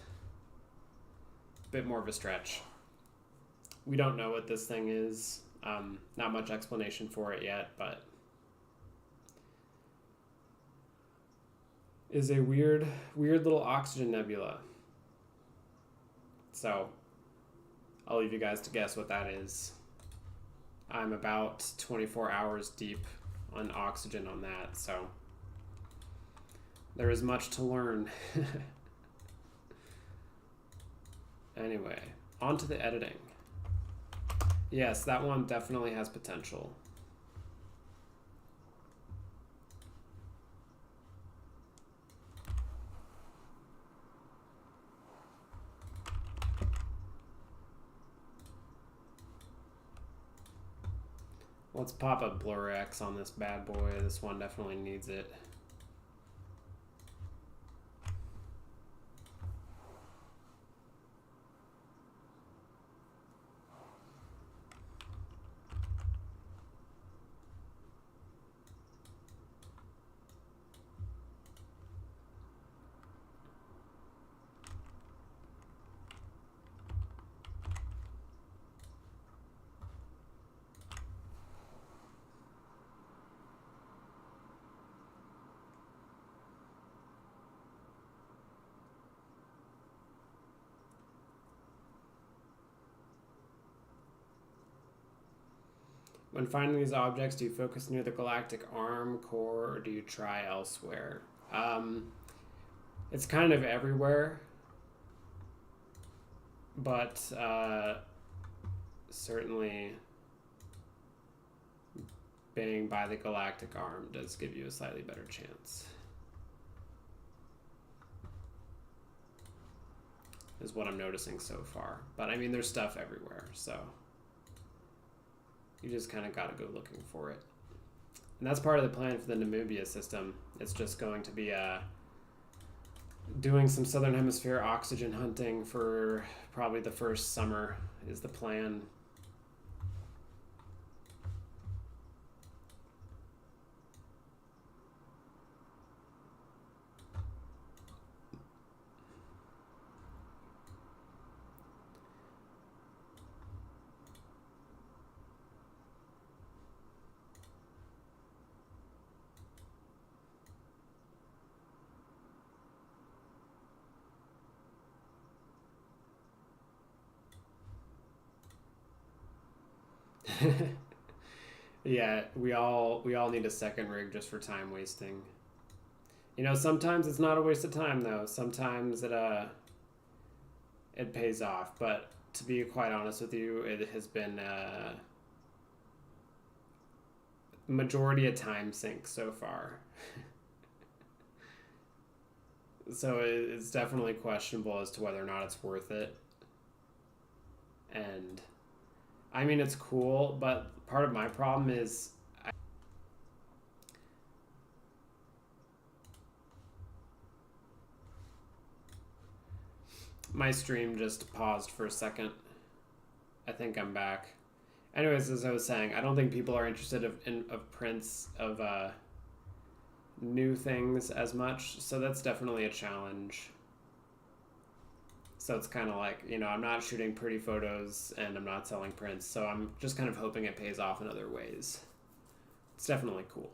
A bit more of a stretch. We don't know what this thing is. Not much explanation for it yet, but is a weird little oxygen nebula. So I'll leave you guys to guess what that is. I'm about 24 hours deep on oxygen on that, so there is much to learn. Anyway, on to the editing. Yes, that one definitely has potential. Let's pop a Blur X on this bad boy. This one definitely needs it. When finding these objects, do you focus near the galactic arm, core, or do you try elsewhere? It's kind of everywhere, but certainly being by the galactic arm does give you a slightly better chance. Is what I'm noticing so far. But I mean, there's stuff everywhere, so you just kind of got to go looking for it. And that's part of the plan for the Namibia system. It's just going to be doing some Southern Hemisphere oxygen hunting for probably the first summer is the plan. Yeah, we all need a second rig just for time wasting. You know, sometimes it's not a waste of time though. Sometimes it pays off. But to be quite honest with you, it has been majority of time sink so far. So it's definitely questionable as to whether or not it's worth it. And I mean, it's cool, but part of my problem is my stream just paused for a second. I think I'm back. Anyways, as I was saying, I don't think people are interested in prints of new things as much, so that's definitely a challenge. So it's kind of like, you know, I'm not shooting pretty photos and I'm not selling prints, so I'm just kind of hoping it pays off in other ways. It's definitely cool.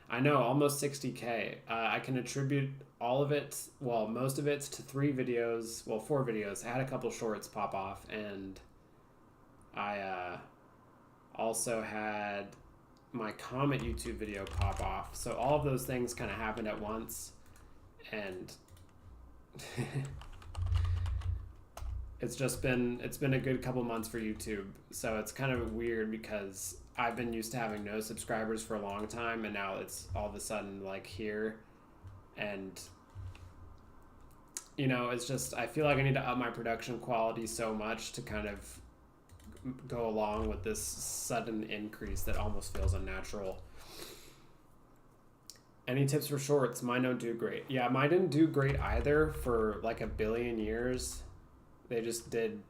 I know, almost 60K. I can attribute all of it, well, most of it, to 4 videos. I had a couple shorts pop off, and I also had my Comet YouTube video pop off. So all of those things kind of happened at once, and it's been a good couple months for YouTube. So it's kind of weird because I've been used to having no subscribers for a long time, and now it's all of a sudden like here. And you know, it's just, I feel like I need to up my production quality so much to kind of go along with this sudden increase that almost feels unnatural. Any tips for shorts? Mine don't do great. Yeah, mine didn't do great either for like a billion years. They just did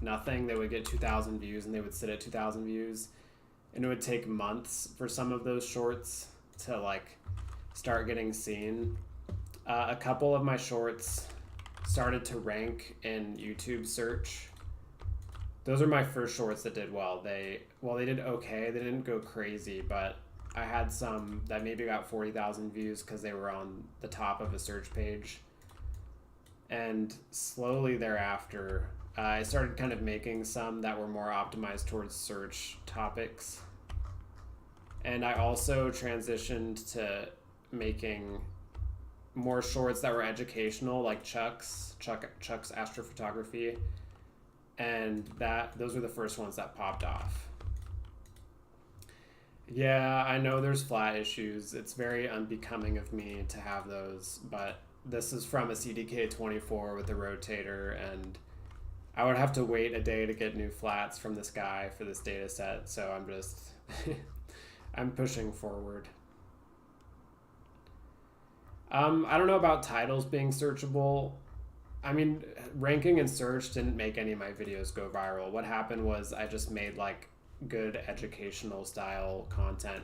nothing. They would get 2,000 views and they would sit at 2,000 views. And it would take months for some of those shorts to like start getting seen. A couple of my shorts started to rank in YouTube search. Those are my first shorts that did well. They did okay. They didn't go crazy, but I had some that maybe got 40,000 views because they were on the top of a search page. And slowly thereafter, I started kind of making some that were more optimized towards search topics. And I also transitioned to making more shorts that were educational, like Chuck's Astrophotography. And those were the first ones that popped off. Yeah, I know there's flat issues. It's very unbecoming of me to have those, but this is from a CDK24 with a rotator, and I would have to wait a day to get new flats from this guy for this data set, so I'm just I'm pushing forward. I don't know about titles being searchable. I mean, ranking and search didn't make any of my videos go viral. What happened was I just made like good educational style content.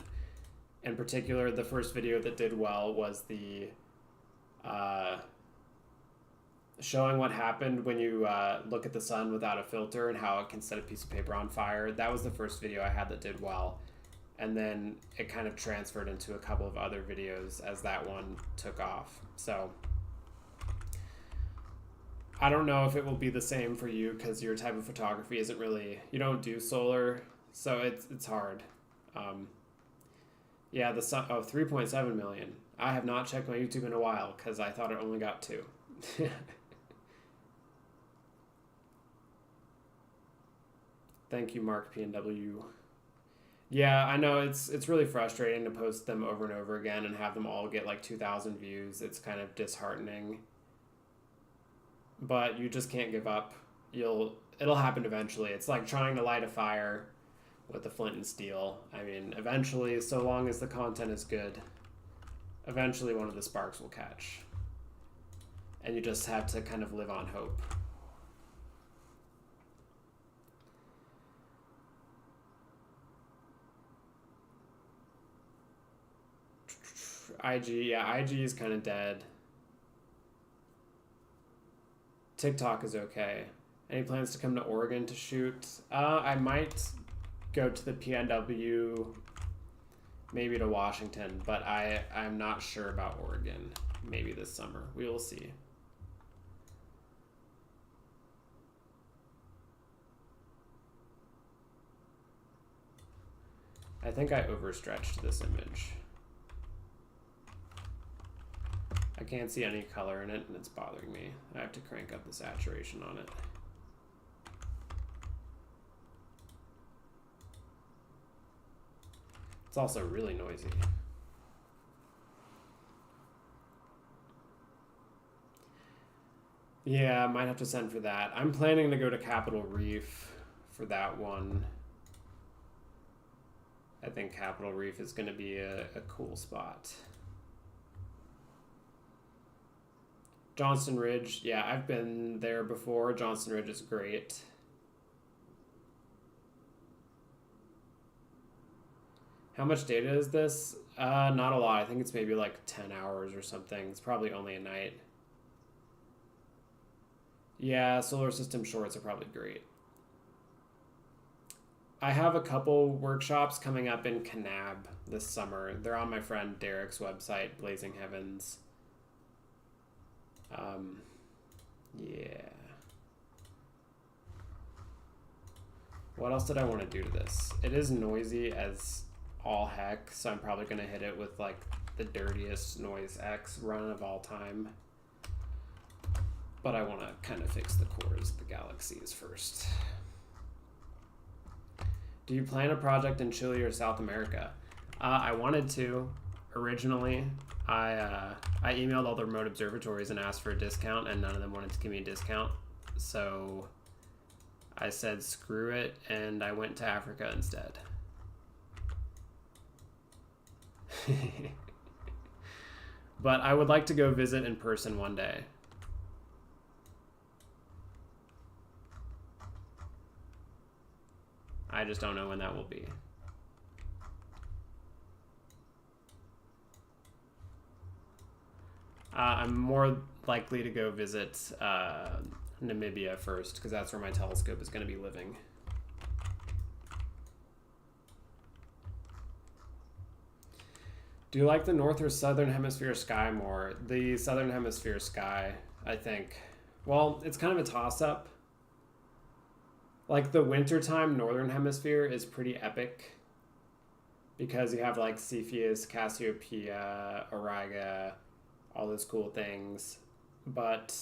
In particular, the first video that did well was the showing what happened when you look at the sun without a filter and how it can set a piece of paper on fire. That was the first video I had that did well. And then it kind of transferred into a couple of other videos as that one took off. So I don't know if it will be the same for you because your type of photography isn't really, you don't do solar, so it's hard. Yeah, the sun, 3.7 million. I have not checked my YouTube in a while because I thought it only got 2. Thank you, Mark PNW. Yeah, I know it's really frustrating to post them over and over again and have them all get like 2,000 views. It's kind of disheartening. But you just can't give up. It'll happen eventually. It's like trying to light a fire with a flint and steel. I mean, eventually, so long as the content is good, eventually one of the sparks will catch. And you just have to kind of live on hope. IG, yeah, IG is kind of dead. TikTok is okay. Any plans to come to Oregon to shoot? I might go to the PNW, maybe to Washington, but I'm not sure about Oregon. Maybe this summer. We will see. I think I overstretched this image. I can't see any color in it and it's bothering me. I have to crank up the saturation on it. It's also really noisy. Yeah, I might have to send for that. I'm planning to go to Capitol Reef for that one. I think Capitol Reef is going to be a cool spot. Johnston Ridge, yeah, I've been there before. Johnston Ridge is great. How much data is this? Not a lot. I think it's maybe like 10 hours or something. It's probably only a night. Yeah, solar system shorts are probably great. I have a couple workshops coming up in Kanab this summer. They're on my friend Derek's website, Blazing Heavens. Yeah. What else did I want to do to this? It is noisy as all heck, so I'm probably going to hit it with like the dirtiest noise X run of all time. But I want to kind of fix the cores of the galaxies first. Do you plan a project in Chile or South America? I wanted to originally. I emailed all the remote observatories and asked for a discount, and none of them wanted to give me a discount. So I said screw it, and I went to Africa instead. But I would like to go visit in person one day. I just don't know when that will be. I'm more likely to go visit Namibia first, because that's where my telescope is going to be living. Do you like the north or southern hemisphere sky more? The southern hemisphere sky, I think. Well, it's kind of a toss-up. Like the wintertime northern hemisphere is pretty epic because you have like Cepheus, Cassiopeia, Auriga, all those cool things. But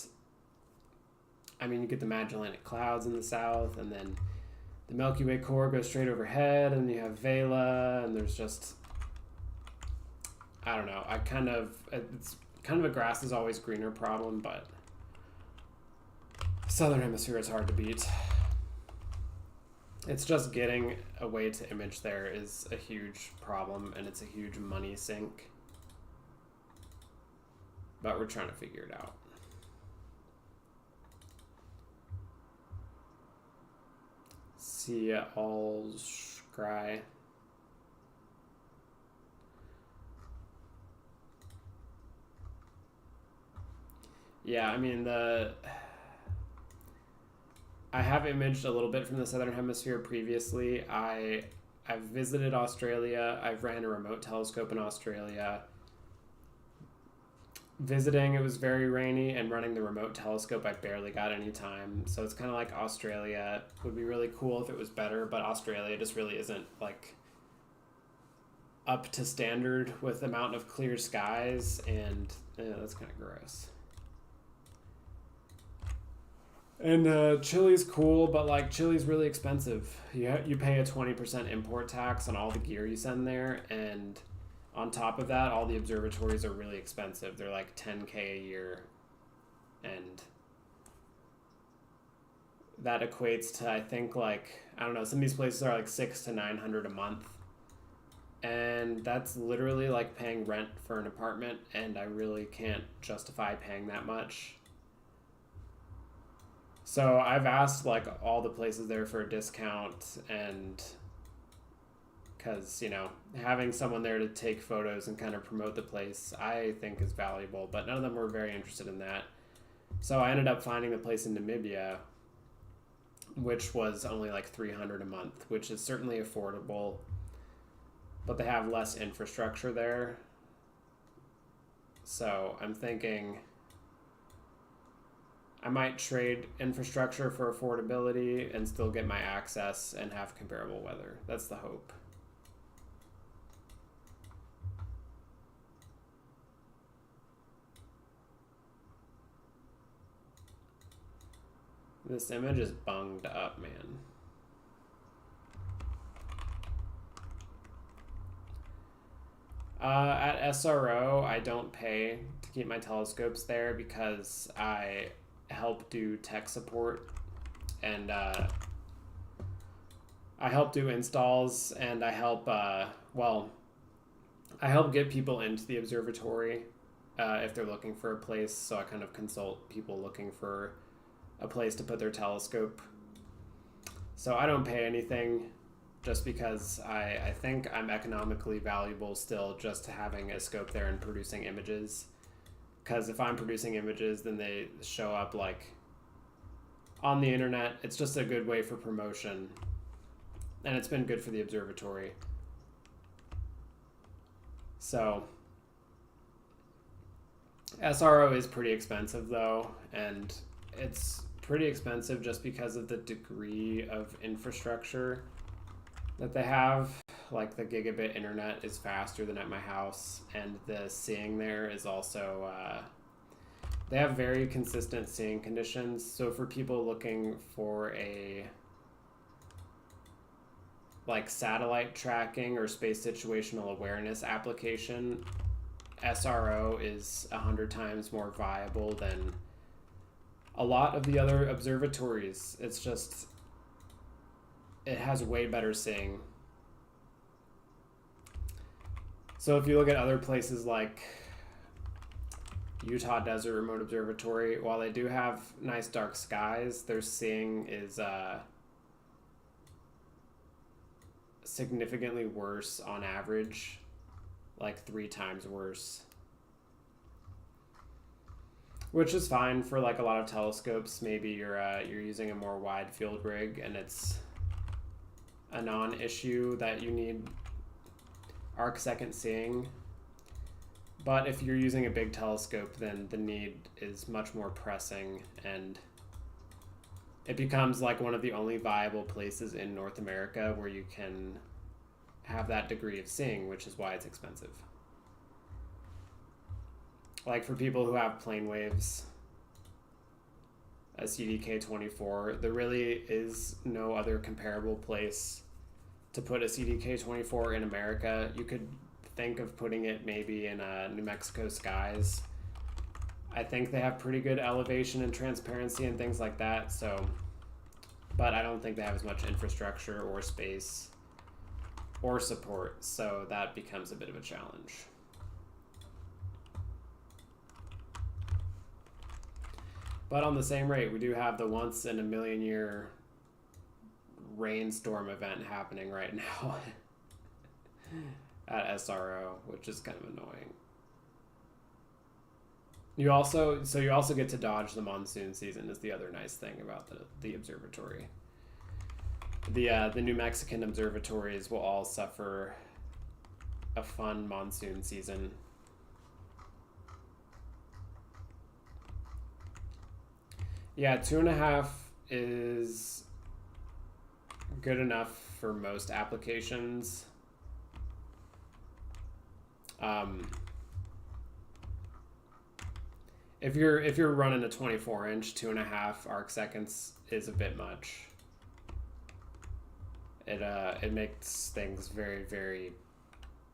I mean, you get the Magellanic Clouds in the south, and then the Milky Way core goes straight overhead, and you have Vela, and there's just, I don't know. It's kind of a grass is always greener problem, but southern hemisphere is hard to beat. It's just getting a way to image there is a huge problem, and it's a huge money sink. But we're trying to figure it out. See ya all scry. Yeah, I mean, I have imaged a little bit from the southern hemisphere previously. I've visited Australia. I've ran a remote telescope in Australia. Visiting, it was very rainy, and running the remote telescope, I barely got any time. So it's kind of like Australia. It would be really cool if it was better, but Australia just really isn't like up to standard with the amount of clear skies, and that's kind of gross. And Chile's cool, but like Chile's really expensive. You pay a 20% import tax on all the gear you send there, and on top of that, all the observatories are really expensive. They're like $10K a year, and that equates to, I think, like, I don't know, some of these places are like $600 to $900 a month, and that's literally like paying rent for an apartment, and I really can't justify paying that much. So I've asked like all the places there for a discount, and because, having someone there to take photos and kind of promote the place, I think is valuable, but none of them were very interested in that. So I ended up finding a place in Namibia, which was only like $300 a month, which is certainly affordable, but they have less infrastructure there. So I'm thinking I might trade infrastructure for affordability and still get my access and have comparable weather. That's the hope. This image is bunged up, man. At SRO, I don't pay to keep my telescopes there because I help do tech support, and I help do installs, and I help get people into the observatory if they're looking for a place. So I kind of consult people looking for a place to put their telescope. So I don't pay anything just because I think I'm economically valuable still just to having a scope there and producing images. Because if I'm producing images, then they show up like on the internet. It's just a good way for promotion, and it's been good for the observatory. So SRO is pretty expensive though, and it's pretty expensive just because of the degree of infrastructure that they have. Like the gigabit internet is faster than at my house, and the seeing there is also they have very consistent seeing conditions. So for people looking for a like satellite tracking or space situational awareness application, SRO is 100 times more viable than a lot of the other observatories. It's just, it has way better seeing. So if you look at other places like Utah Desert Remote Observatory, while they do have nice dark skies, their seeing is significantly worse on average, like 3 times worse. Which is fine for like a lot of telescopes. Maybe you're using a more wide field rig and it's a non-issue that you need arc-second seeing. But if you're using a big telescope, then the need is much more pressing, and it becomes like one of the only viable places in North America where you can have that degree of seeing, which is why it's expensive. Like for people who have plane waves, a CDK-24, there really is no other comparable place to put a CDK-24 in America. You could think of putting it maybe in New Mexico skies. I think they have pretty good elevation and transparency and things like that. So, but I don't think they have as much infrastructure or space or support. So that becomes a bit of a challenge. But on the same rate, we do have the once in a million year rainstorm event happening right now at SRO, which is kind of annoying. You also get to dodge the monsoon season, is the other nice thing about the observatory. The New Mexican observatories will all suffer a fun monsoon season. Yeah, 2.5 is good enough for most applications. If you're running a 24-inch, 2.5 arc seconds is a bit much. It makes things very, very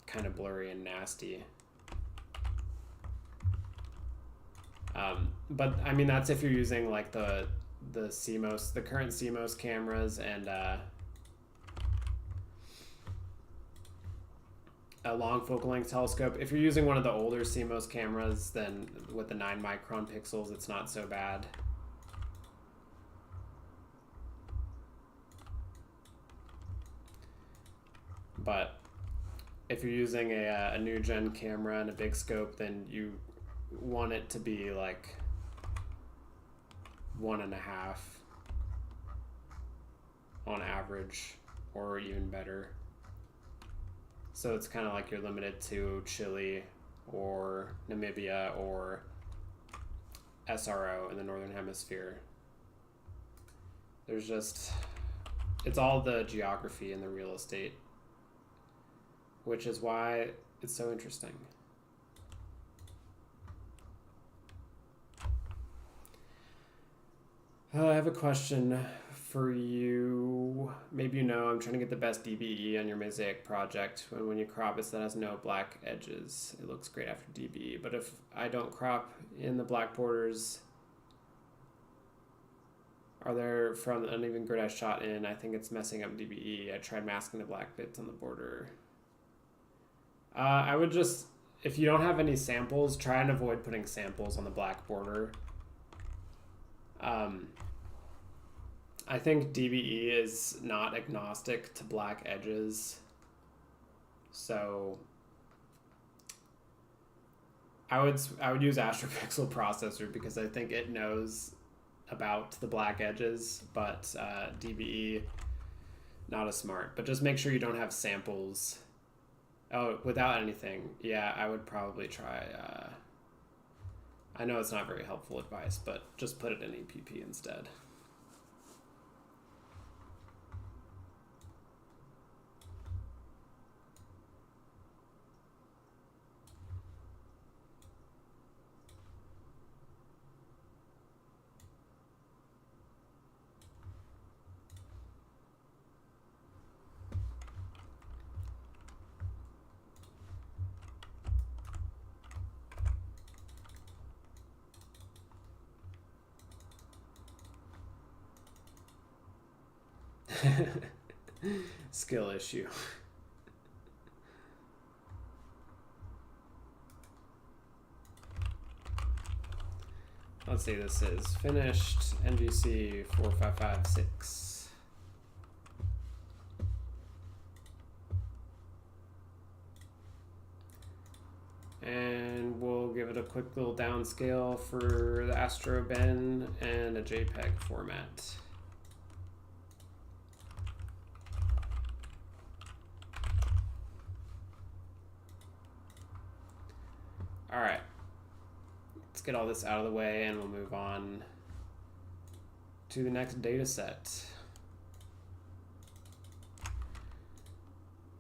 kind of blurry and nasty. But I mean, that's if you're using like the CMOS, the current CMOS cameras, and a long focal length telescope. If you're using one of the older CMOS cameras, then with the 9 micron pixels, it's not so bad. But if you're using a new gen camera and a big scope, then you want it to be like 1.5 on average, or even better. So it's kind of like you're limited to Chile or Namibia or SRO in the Northern Hemisphere. There's just, it's all the geography and the real estate, which is why it's so interesting. I have a question for you. Maybe you know, I'm trying to get the best DBE on your Mosaic project. When you crop it, that has no black edges. It looks great after DBE. But if I don't crop in the black borders, are there from the uneven grid I shot in? I think it's messing up DBE. I tried masking the black bits on the border. I would just, if you don't have any samples, try and avoid putting samples on the black border. I think DBE is not agnostic to black edges. So I would use Astropixel processor because I think it knows about the black edges, but DBE not as smart. But just make sure you don't have samples. Oh, without anything, yeah, I would probably try. I know it's not very helpful advice, but just put it in EPP instead. Skill issue. Let's see, this is finished NGC 4556. And we'll give it a quick little downscale for the Astro Ben and a JPEG format. All right, let's get all this out of the way and we'll move on to the next data set.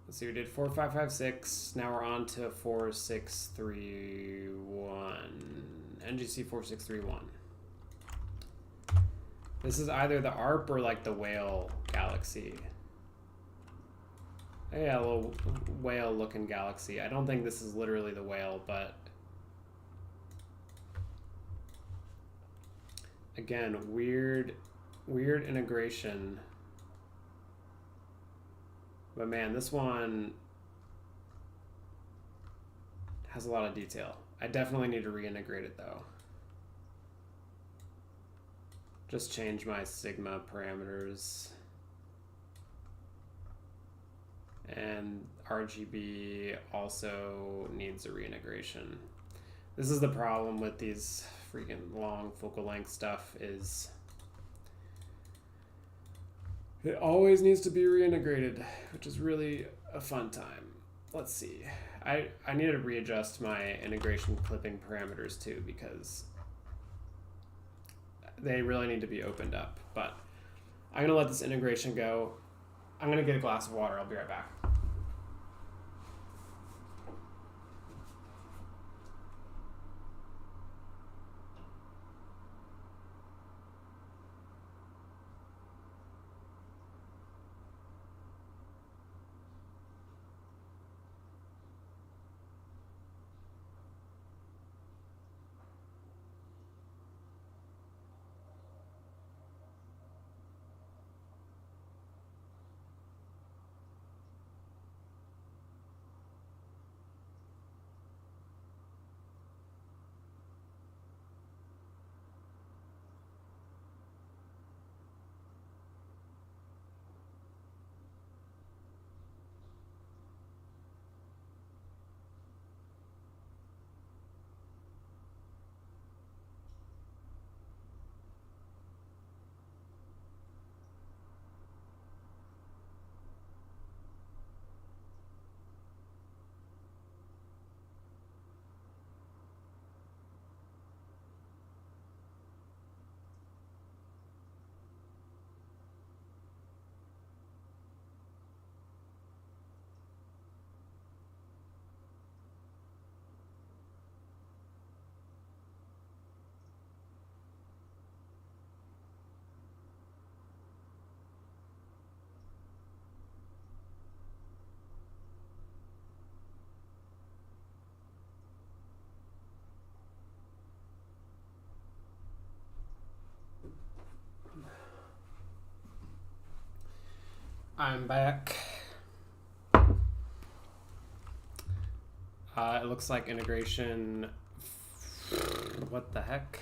Let's see, we did 4556, now we're on to 4631, NGC 4631. This is either the ARP or like the whale galaxy. Yeah, a little whale looking galaxy. I don't think this is literally the whale, but again, weird integration. But man, this one has a lot of detail. I definitely need to reintegrate it though. Just change my sigma parameters. And RGB also needs a reintegration. This is the problem with these freaking long focal length stuff, is it always needs to be reintegrated, which is really a fun time. Let's see. I need to readjust my integration clipping parameters too, because they really need to be opened up. But I'm gonna let this integration go. I'm gonna get a glass of water. I'll be right back. I'm back. It looks like integration. What the heck?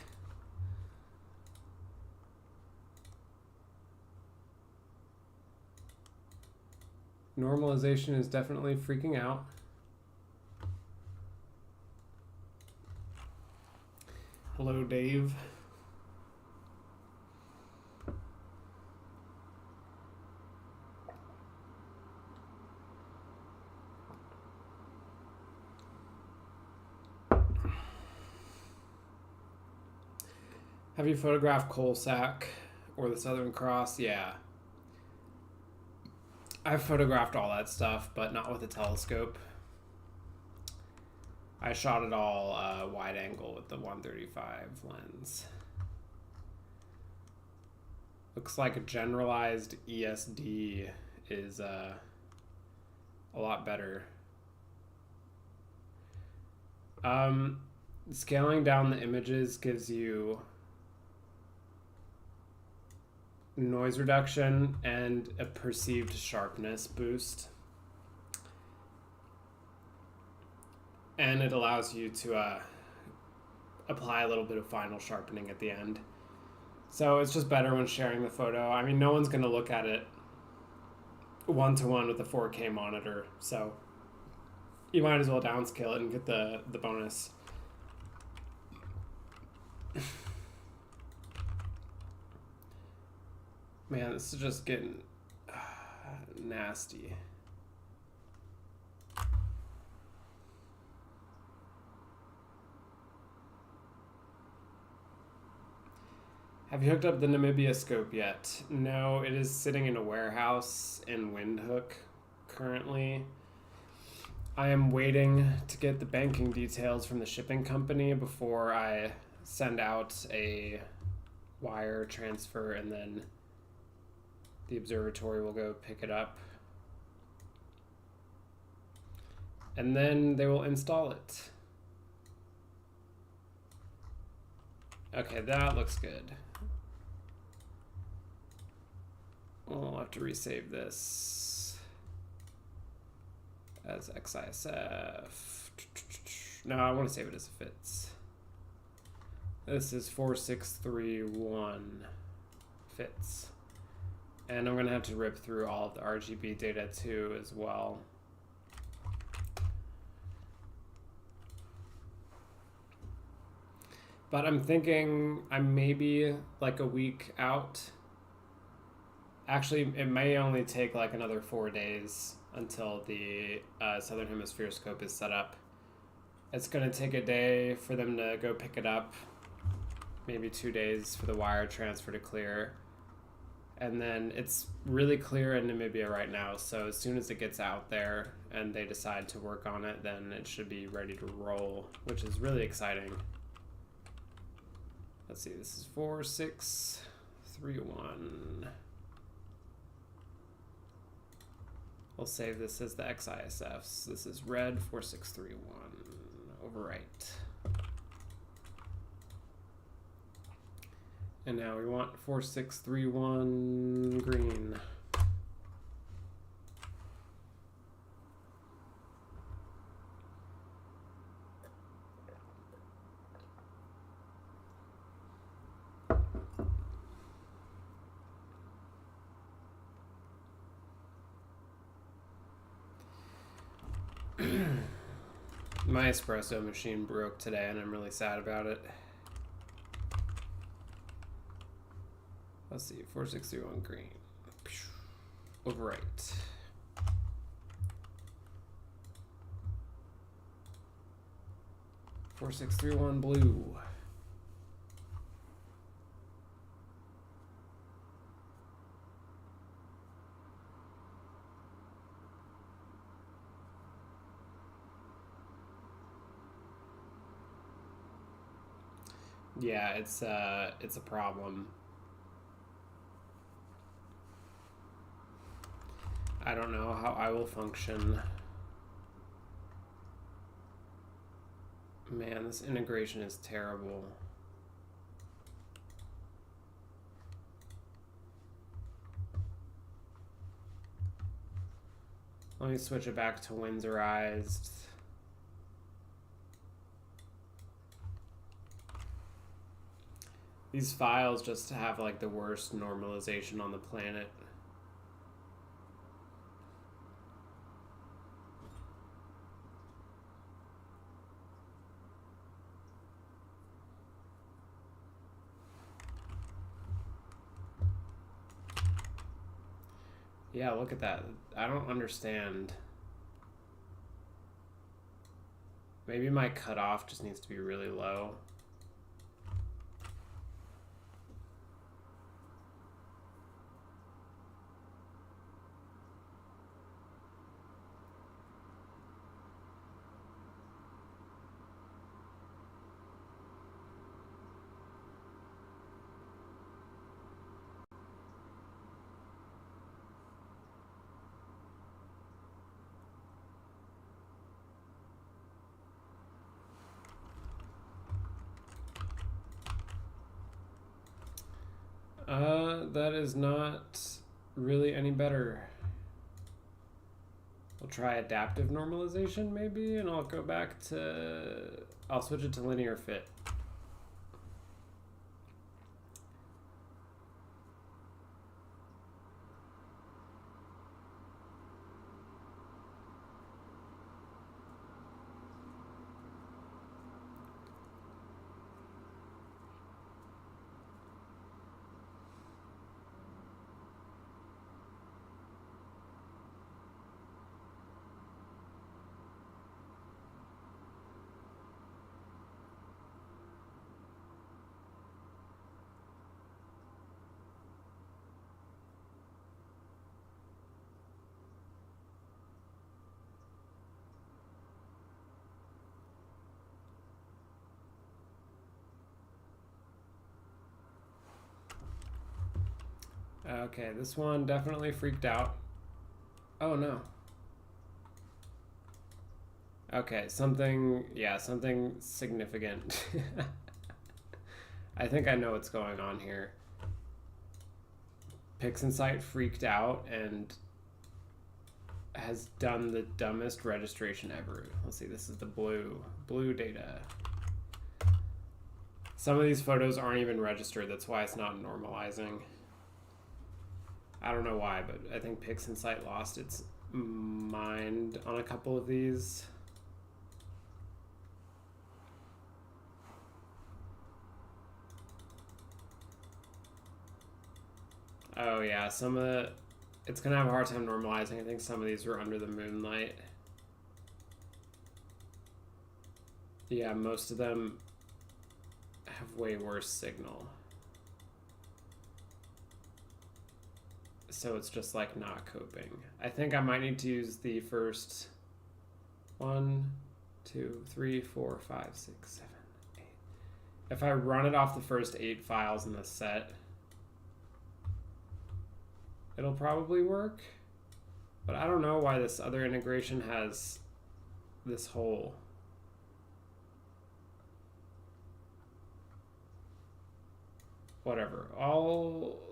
Normalization is definitely freaking out. Hello, Dave. Have you photographed Coal Sack or the Southern Cross? Yeah. I've photographed all that stuff, but not with a telescope. I shot it all wide angle with the 135 lens. Looks like a generalized ESD is a lot better. Scaling down the images gives you noise reduction and a perceived sharpness boost. And it allows you to apply a little bit of final sharpening at the end. So it's just better when sharing the photo. I mean, no one's going to look at it one-to-one with a 4K monitor, so you might as well downscale it and get the bonus. Man, this is just getting nasty. Have you hooked up the Namibia scope yet? No, it is sitting in a warehouse in Windhoek currently. I am waiting to get the banking details from the shipping company before I send out a wire transfer, and then the observatory will go pick it up. And then they will install it. Okay, that looks good. I'll have to resave this as XISF. No, I want to save it as fits. This is 4631 fits. And I'm going to have to rip through all of the RGB data too as well. But I'm thinking I'm maybe like a week out. Actually, it may only take like another 4 days until the Southern Hemisphere scope is set up. It's going to take a day for them to go pick it up. Maybe 2 days for the wire transfer to clear. And then it's really clear in Namibia right now. So as soon as it gets out there and they decide to work on it, then it should be ready to roll, which is really exciting. Let's see, this is 4631. We'll save this as the XISFs. This is red 4631. Overwrite. And now we want 4631 green. My espresso machine broke today and I'm really sad about it. Let's see, 4631 green. Overwrite. Four, 631 blue. Yeah, it's a problem. I don't know how I will function. Man, this integration is terrible. Let me switch it back to Windsorized. These files just have like the worst normalization on the planet. Yeah, look at that. I don't understand. Maybe my cutoff just needs to be really low. That is not really any better. We'll try adaptive normalization maybe, and I'll go back to, I'll switch it to linear fit. Okay, this one definitely freaked out. Oh no. Okay, something, yeah, something significant. I think I know what's going on here. PixInsight freaked out and has done the dumbest registration ever. Let's see, this is the blue data. Some of these photos aren't even registered, that's why it's not normalizing. I don't know why, but I think PixInsight lost its mind on a couple of these. Oh yeah, some of the, it's gonna have a hard time normalizing. I think some of these were under the moonlight. Yeah, most of them have way worse signal. So it's just like not coping. I think I might need to use the first 1, 2, 3, 4, 5, 6, 7, 8. If I run it off the first 8 files in the set, it'll probably work. But I don't know why this other integration has this hole. Whatever.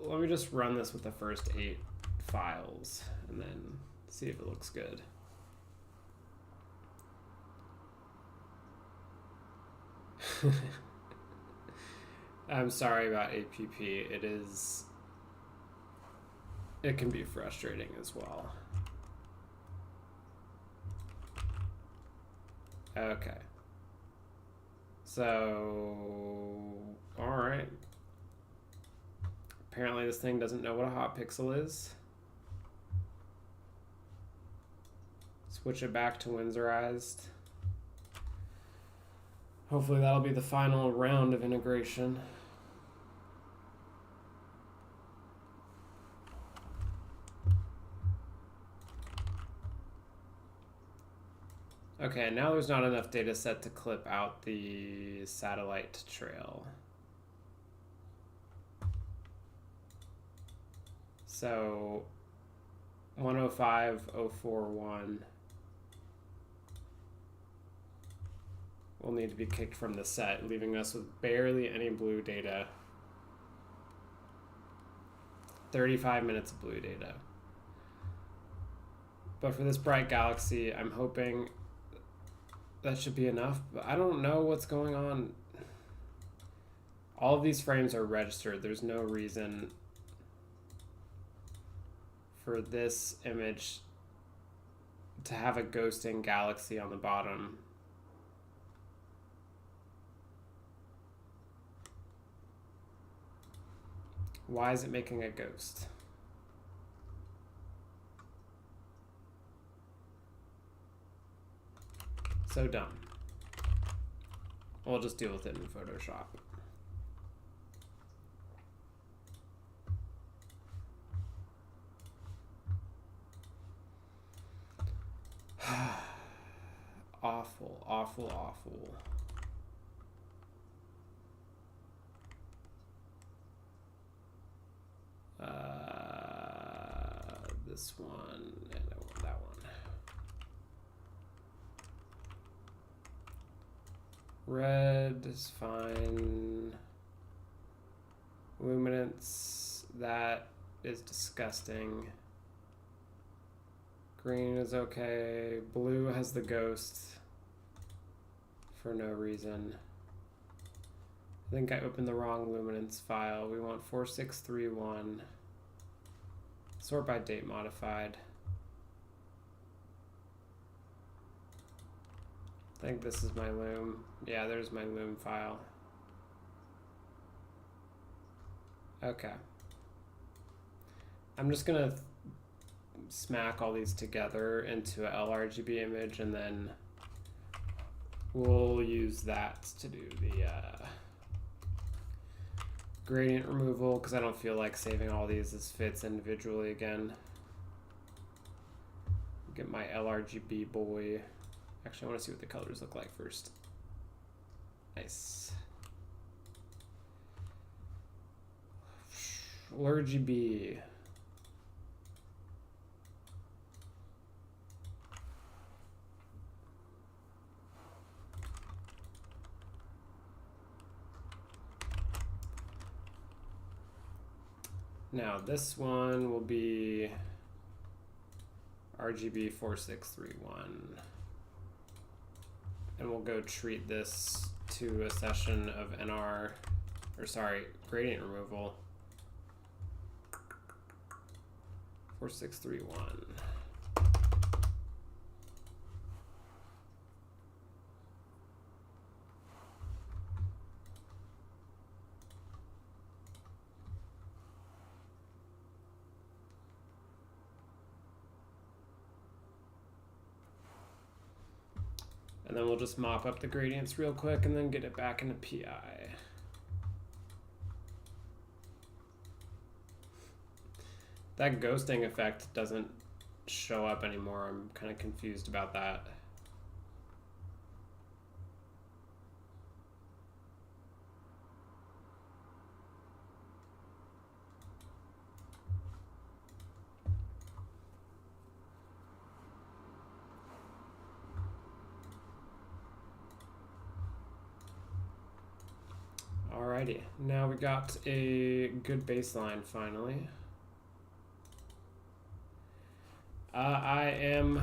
Let me just run this with the first 8 files and then see if it looks good. I'm sorry about APP. It can be frustrating as well. Okay. So, all right. Apparently this thing doesn't know what a hot pixel is. Switch it back to Windsorized. Hopefully that'll be the final round of integration. Okay, now there's not enough data set to clip out the satellite trail. So 105.041 will need to be kicked from the set, leaving us with barely any blue data. 35 minutes of blue data. But for this bright galaxy, I'm hoping that should be enough, but I don't know what's going on. All of these frames are registered. There's no reason for this image to have a ghosting galaxy on the bottom. Why is it making a ghost? So dumb. We'll just deal with it in Photoshop. Awful, awful, awful. This one, and I want that one. Red is fine. Luminance, that is disgusting. Green is okay. Blue has the ghost for no reason. I think I opened the wrong luminance file. We want 4631. Sort by date modified. I think this is my loom. Yeah, there's my loom file. Okay. I'm just gonna smack all these together into a LRGB image, and then we'll use that to do the gradient removal, because I don't feel like saving all these as fits individually again. Get my LRGB boy. Actually, I want to see what the colors look like first. Nice. LRGB. Now this one will be RGB 4631. And we'll go treat this to a session of NR, or sorry, gradient removal. 4631. And then we'll just mop up the gradients real quick and then get it back into PI. That ghosting effect doesn't show up anymore. I'm kind of confused about that. Alrighty, now we got a good baseline finally. I am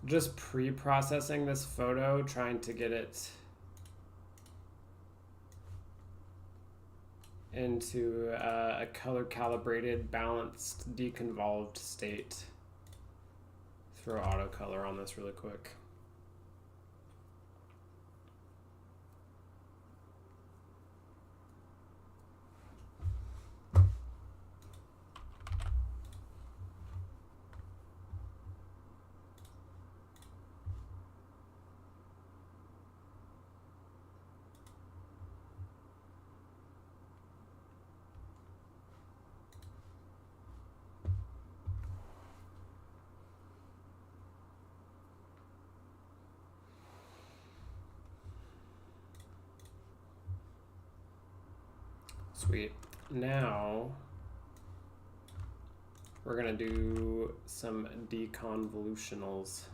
just pre-processing this photo, trying to get it into a color calibrated, balanced, deconvolved state. Throw auto color on this really quick. Sweet. Now we're gonna do some deconvolutionals.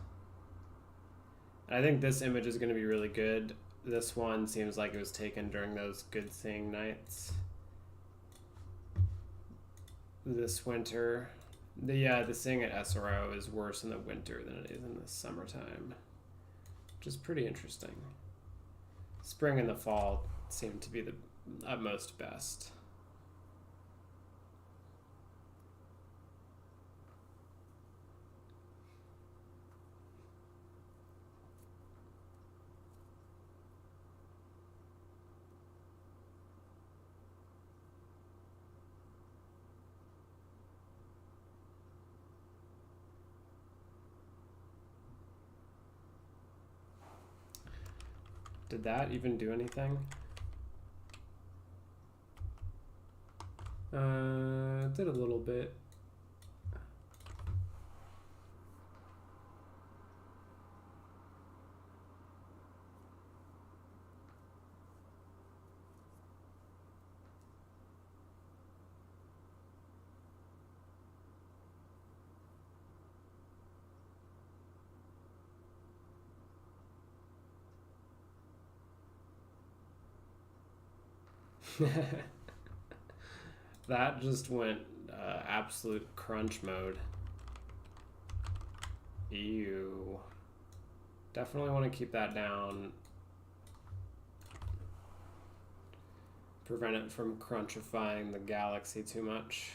I think this image is gonna be really good. This one seems like it was taken during those good seeing nights this winter. The seeing at SRO is worse in the winter than it is in the summertime, which is pretty interesting. Spring and the fall seem to be the utmost best. Did that even do anything? It did a little bit. That just went absolute crunch mode. Ew. Definitely want to keep that down. Prevent it from crunchifying the galaxy too much.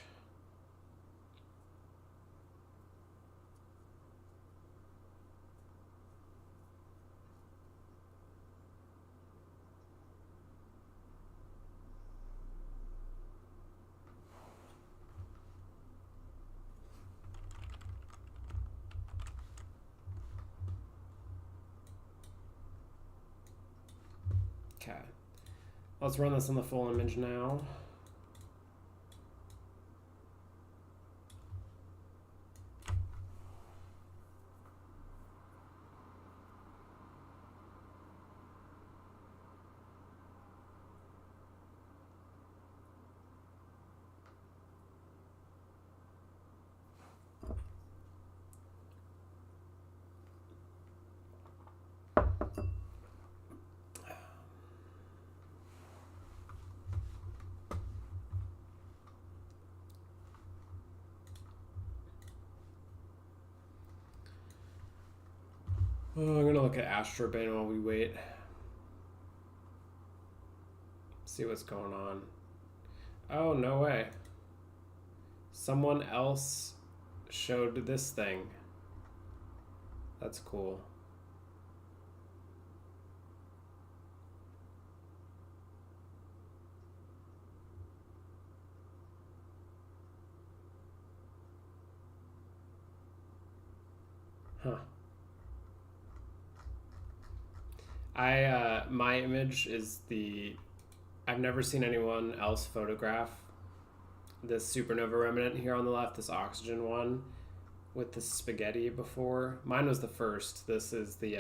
Okay, let's run this in the full image now. Oh, I'm gonna look at Astrobane while we wait. See what's going on. Oh, no way. Someone else showed this thing. That's cool. Huh. My image is I've never seen anyone else photograph this supernova remnant here on the left, this oxygen one, with the spaghetti before. Mine was the first. This is the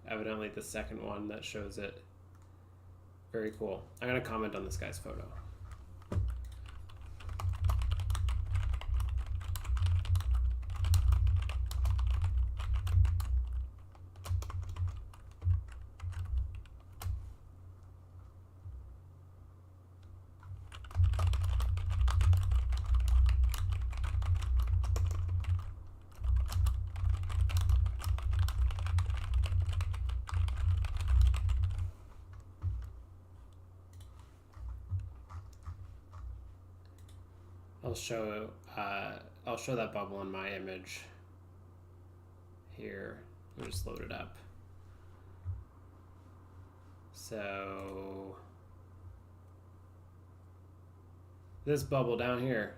evidently the second one that shows it. Very cool. I'm gonna comment on this guy's photo. I'll show that bubble in my image here. Let me just load it up. So this bubble down here,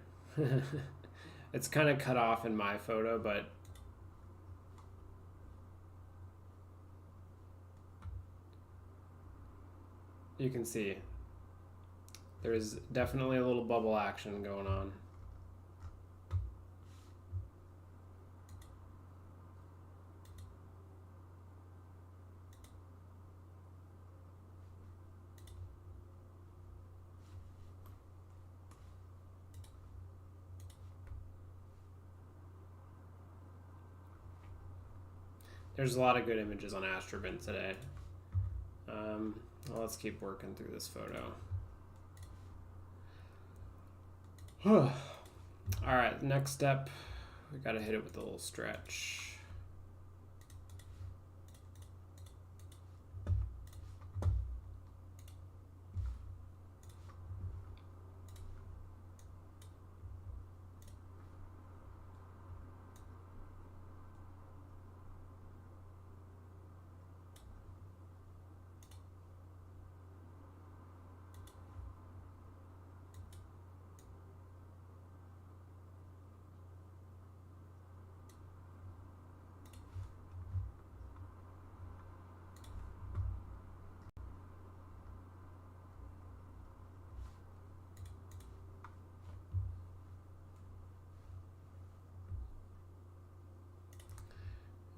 it's kind of cut off in my photo, but you can see there's definitely a little bubble action going on. There's a lot of good images on Astrobin today. Well, let's keep working through this photo. All right, next step, we gotta hit it with a little stretch.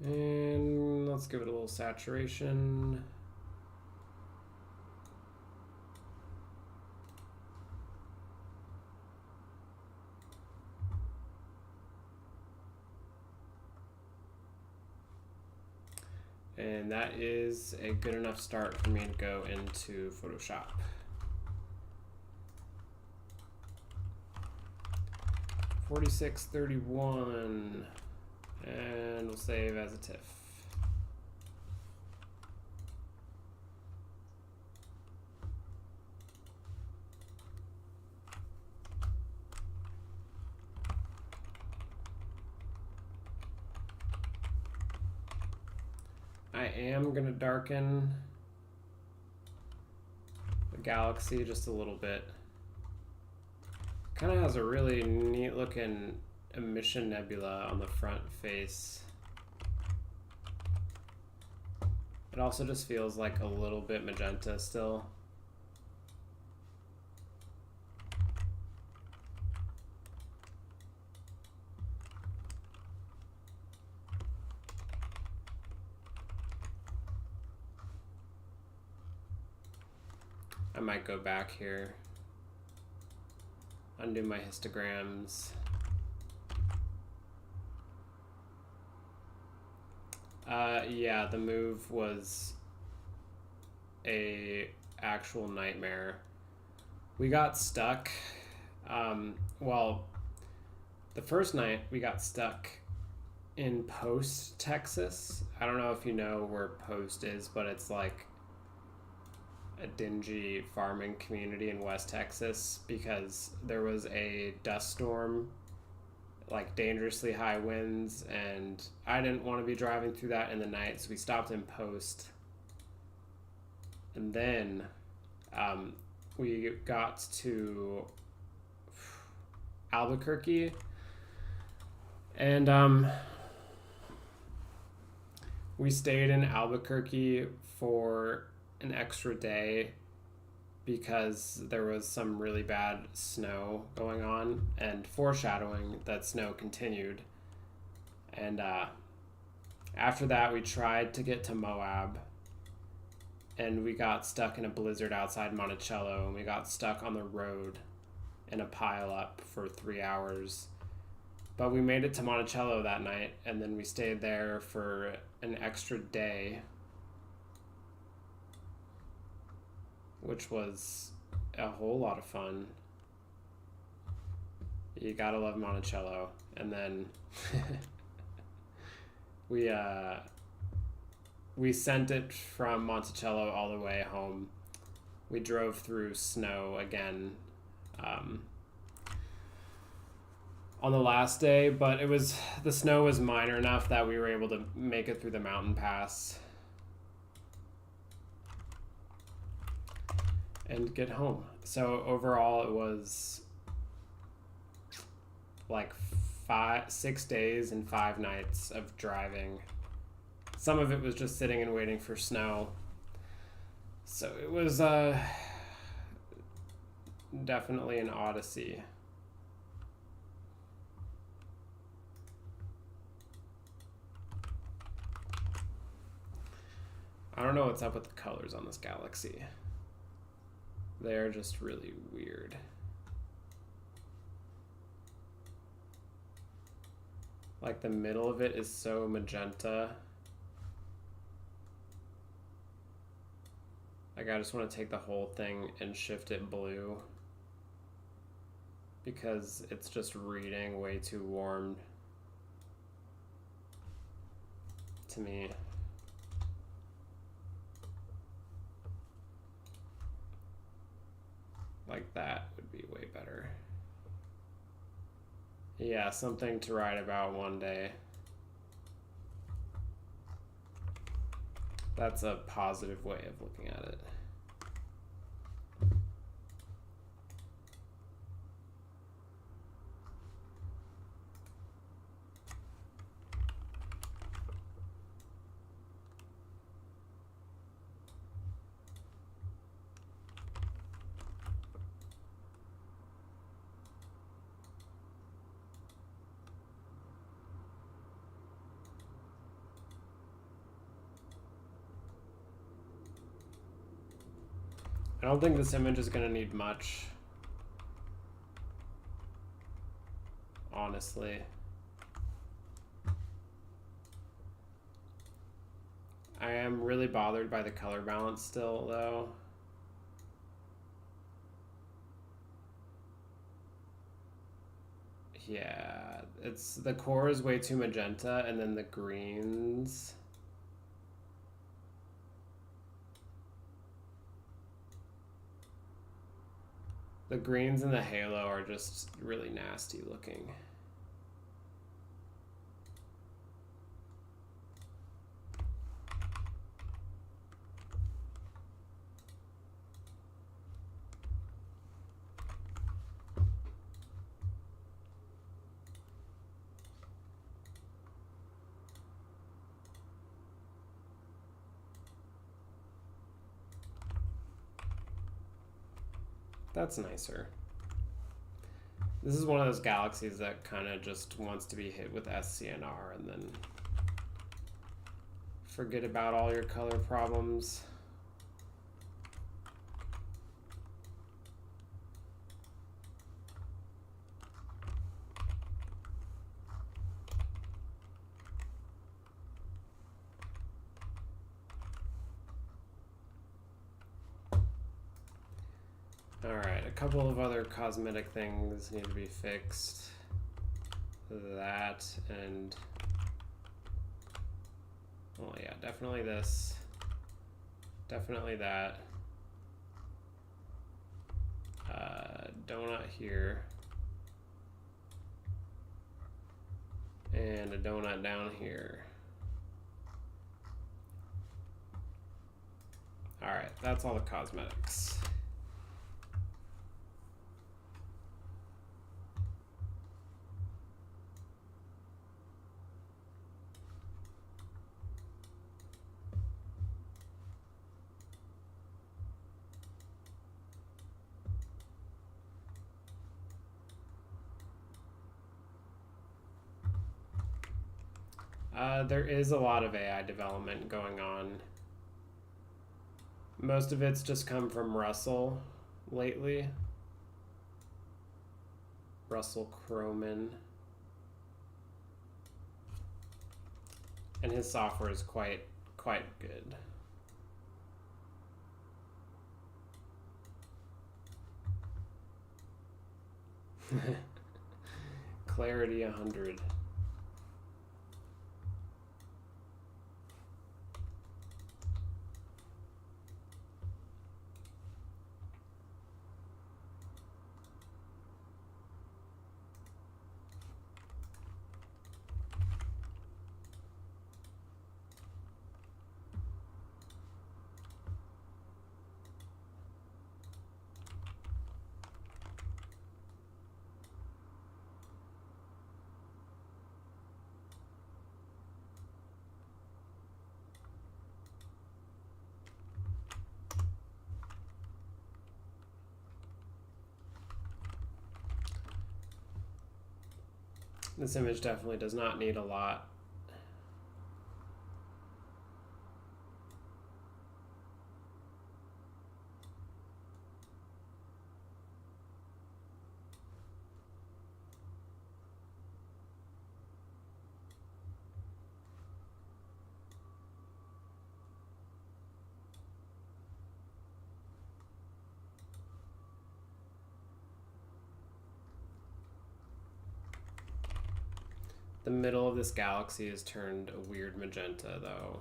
And let's give it a little saturation. And that is a good enough start for me to go into Photoshop. $46.31, and we'll save as a TIFF. I am going to darken the galaxy just a little bit. Kind of has a really neat looking emission nebula on the front face. It also just feels like a little bit magenta still. I might go back here, undo my histograms. Yeah, the move was a actual nightmare. We got stuck. Well, the first night we got stuck in Post, Texas. I don't know if you know where Post is, but it's like a dingy farming community in West Texas because there was a dust storm, like dangerously high winds, and I didn't want to be driving through that in the night, so we stopped in Post. And then we got to Albuquerque, and we stayed in Albuquerque for an extra day because there was some really bad snow going on and foreshadowing that snow continued. And after that, we tried to get to Moab, and we got stuck in a blizzard outside Monticello, and we got stuck on the road in a pileup for 3 hours. But we made it to Monticello that night, and then we stayed there for an extra day, which was a whole lot of fun. You gotta love Monticello. And then we sent it from Monticello all the way home. We drove through snow again on the last day, but the snow was minor enough that we were able to make it through the mountain pass and get home. So overall it was like 6 days and 5 nights of driving. Some of it was just sitting and waiting for snow. So it was definitely an odyssey. I don't know what's up with the colors on this galaxy. They're just really weird. Like the middle of it is so magenta. Like I just want to take the whole thing and shift it blue because it's just reading way too warm to me. Like that would be way better. Yeah, something to write about one day. That's a positive way of looking at it. I don't think this image is going to need much, honestly. I am really bothered by the color balance still, though. Yeah, it's the core is way too magenta, and then the greens. The greens and the halo are just really nasty looking. That's nicer. This is one of those galaxies that kind of just wants to be hit with SCNR and then forget about all your color problems. Alright, a couple of other cosmetic things need to be fixed. That and... well, yeah, definitely this. Definitely that. Donut here. And a donut down here. Alright, that's all the cosmetics. There is a lot of AI development going on. Most of it's just come from Russell lately. Russell Croman. And his software is quite good. Clarity 100. This image definitely does not need a lot. The middle of this galaxy is turned a weird magenta, though.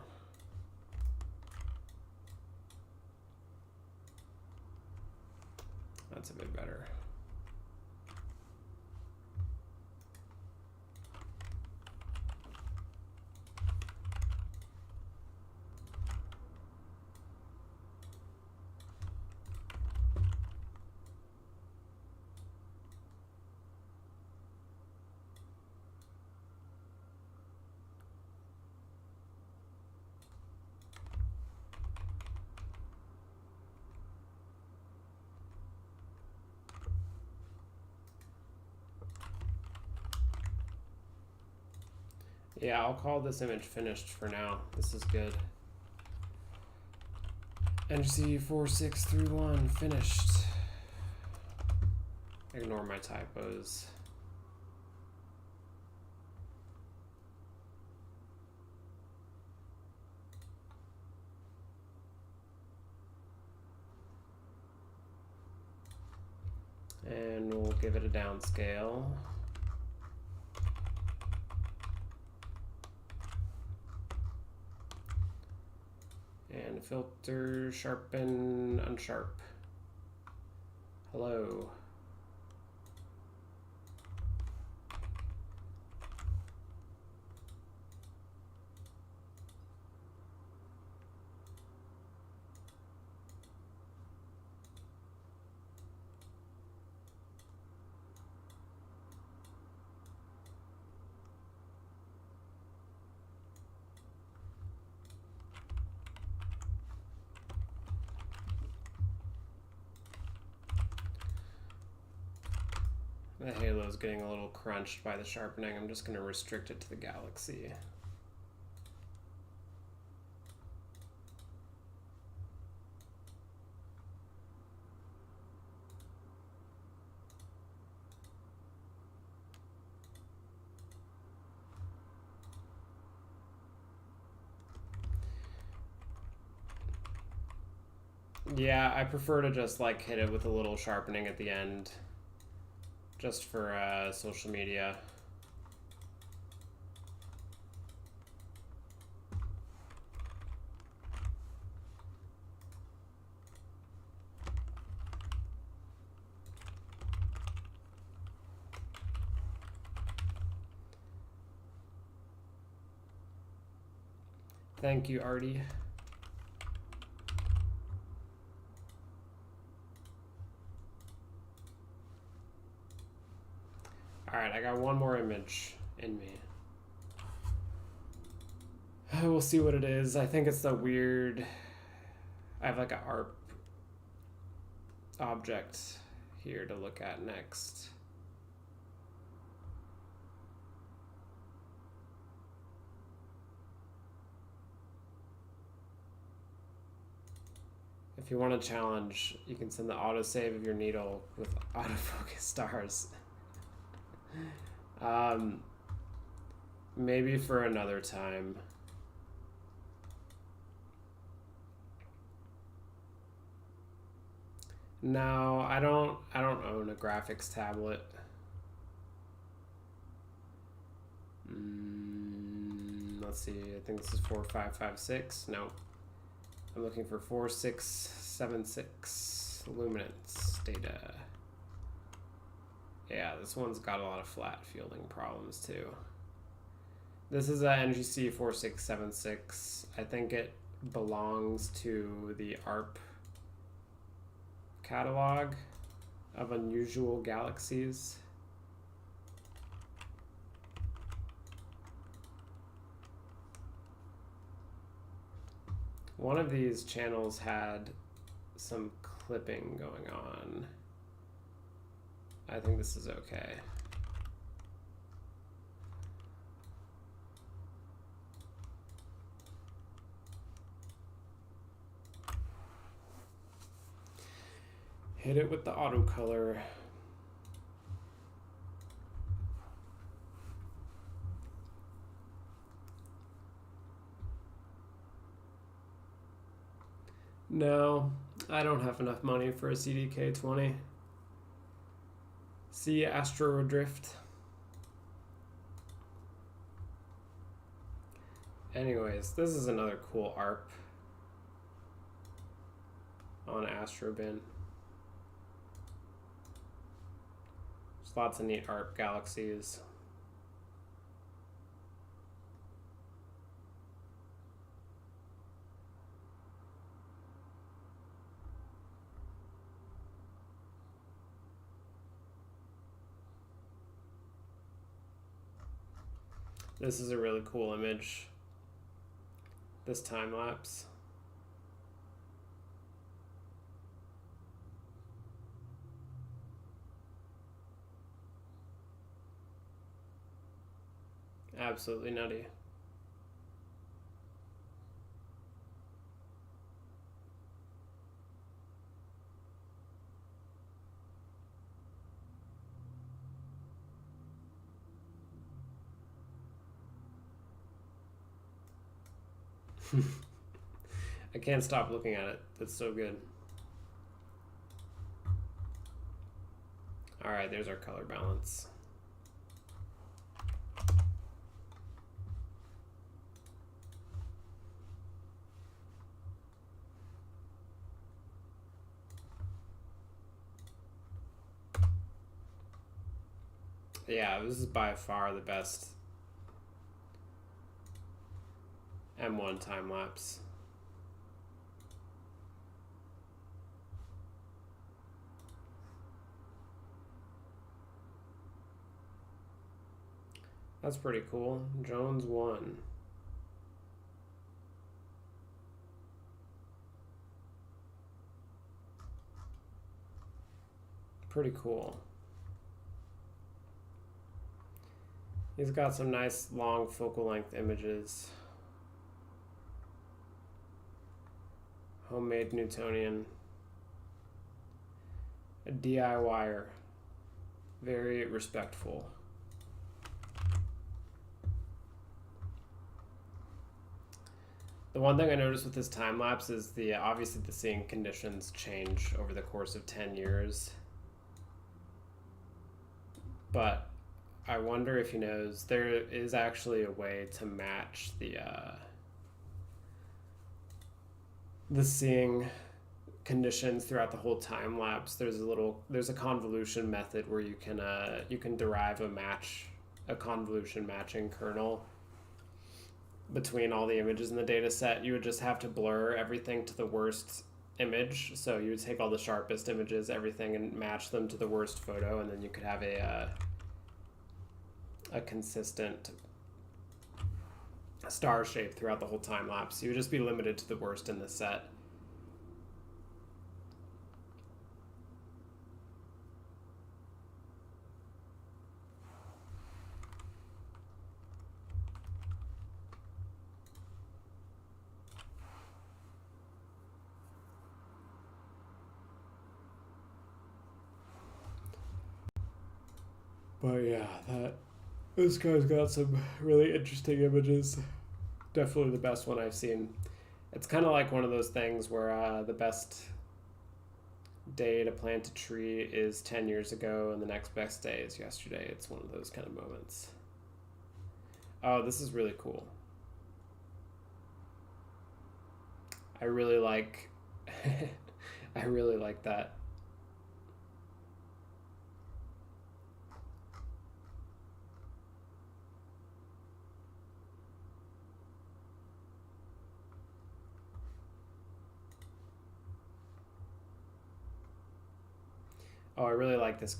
That's a bit better. Yeah, I'll call this image finished for now. This is good. NC4631 finished. Ignore my typos. And we'll give it a downscale. And filter, sharpen, unsharp. Hello. The halo is getting a little crunched by the sharpening. I'm just going to restrict it to the galaxy. Yeah, I prefer to just like hit it with a little sharpening at the end. Just for social media. Thank you, Artie. Alright, I got one more image in me. We'll see what it is. I think it's the weird... I have like an ARP object here to look at next. If you want a challenge, you can send the autosave of your needle with autofocus stars. Maybe for another time. No, I don't own a graphics tablet. Let's see, I think this is 4556. No. I'm looking for 4676 luminance data. Yeah, this one's got a lot of flat fielding problems too. This is a NGC 4676. I think it belongs to the ARP catalog of unusual galaxies. One of these channels had some clipping going on. I think this is okay. Hit it with the auto color. No, I don't have enough money for a CDK20. See Astrodrift. Anyways, this is another cool ARP on Astrobin. There's lots of neat ARP galaxies. This is a really cool image. This time lapse. Absolutely nutty. I can't stop looking at it. That's so good. All right, there's our color balance. Yeah, this is by far the best M1 time lapse. That's pretty cool. Jones 1. Pretty cool. He's got some nice long focal length images. Homemade Newtonian. A DIYer. Very respectful. The one thing I noticed with this time lapse is obviously the seeing conditions change over the course of 10 years. But I wonder if he knows there is actually a way to match the seeing conditions throughout the whole time lapse. There's a convolution method where you can derive a convolution matching kernel between all the images in the data set. You would just have to blur everything to the worst image. So you would take all the sharpest images, everything, and match them to the worst photo, and then you could have a consistent star shape throughout the whole time lapse. You would just be limited to the worst in the set. But yeah, this guy's got some really interesting images. Definitely the best one I've seen. It's kind of like one of those things where the best day to plant a tree is 10 years ago and the next best day is yesterday. It's one of those kind of moments. Oh, this is really cool. I really like I really like that. Oh, I really like this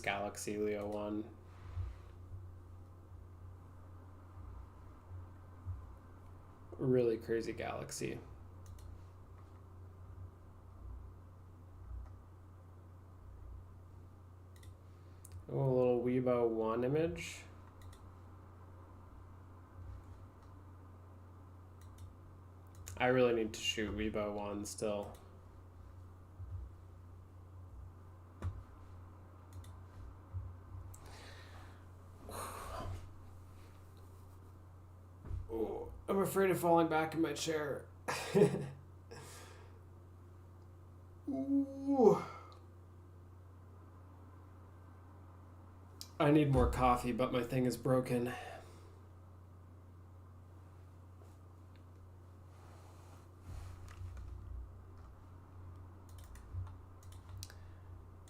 Galaxy Leo one. Really crazy galaxy. Oh, a little Weibo 1 image. I really need to shoot Weibo 1 still. Oh, I'm afraid of falling back in my chair. Ooh. I need more coffee, but my thing is broken.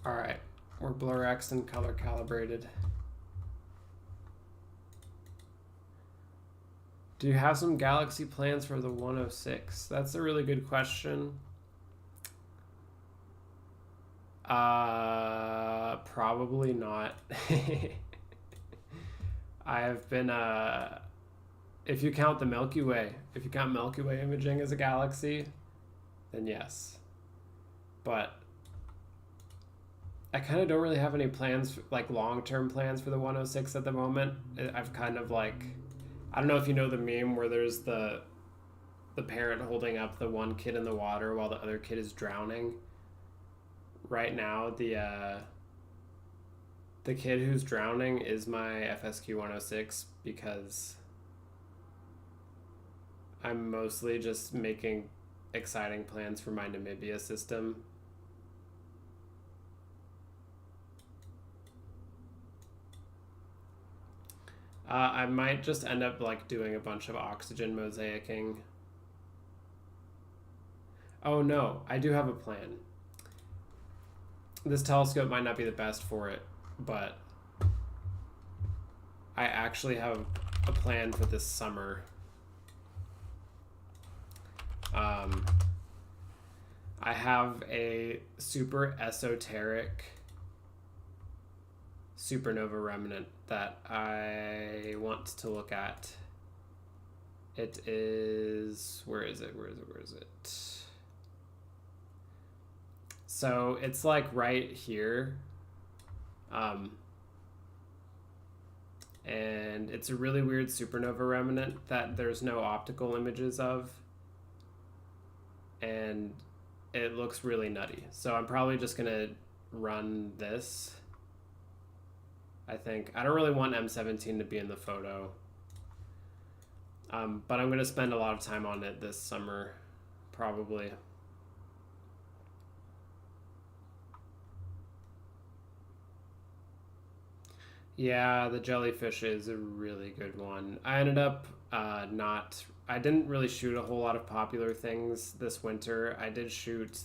All right, we're blur-xed and color calibrated. Do you have some Galaxy plans for the 106? That's a really good question. Probably not. I have been, if you count Milky Way imaging as a galaxy, then yes. But I kind of don't really have any plans, like long-term plans for the 106 at the moment. I've kind of like, I don't know if you know the meme where there's the parent holding up the one kid in the water while the other kid is drowning. Right now, the kid who's drowning is my FSQ 106 because I'm mostly just making exciting plans for my Namibia system. I might just end up like doing a bunch of oxygen mosaicing. Oh no, I do have a plan. This telescope might not be the best for it, but I actually have a plan for this summer. I have a super esoteric supernova remnant that I want to look at. It is, where is it? So it's like right here. And it's a really weird supernova remnant that there's no optical images of. And it looks really nutty. So I'm probably just gonna run this. I think. I don't really want M17 to be in the photo. But I'm gonna spend a lot of time on it this summer, probably. Yeah, the jellyfish is a really good one. I ended up I didn't really shoot a whole lot of popular things this winter. I did shoot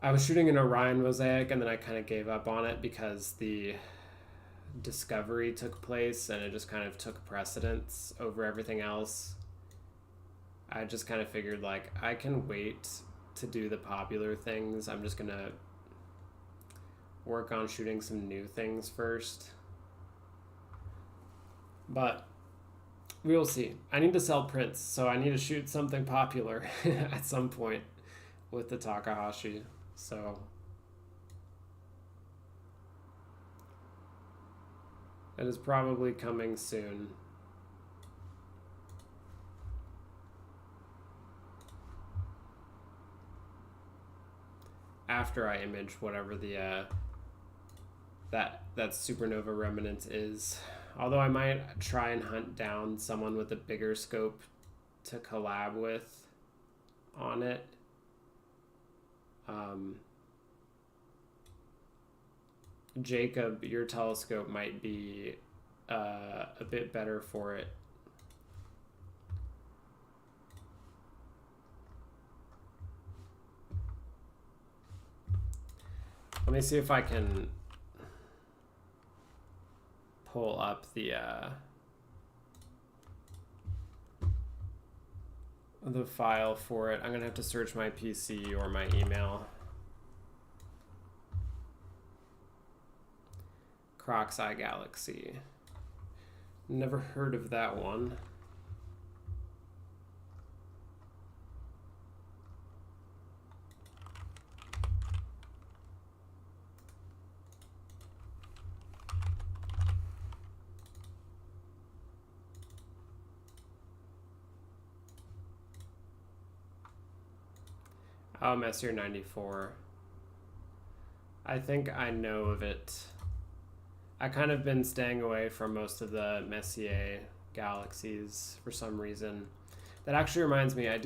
I was shooting an Orion mosaic and then I kind of gave up on it because the discovery took place and it just kind of took precedence over everything else. I just kind of figured like I can wait to do the popular things. I'm just gonna work on shooting some new things first. But we'll see. I need to sell prints, so I need to shoot something popular at some point with the Takahashi. So it is probably coming soon. After I image whatever the that supernova remnant is. Although I might try and hunt down someone with a bigger scope to collab with on it. Jacob, your telescope might be a bit better for it. Let me see if I can pull up the file for it. I'm gonna have to search my PC or my email. Croc's Eye Galaxy. Never heard of that one. Oh, Messier 94. I think I know of it. I kind of been staying away from most of the Messier galaxies for some reason. That actually reminds me, I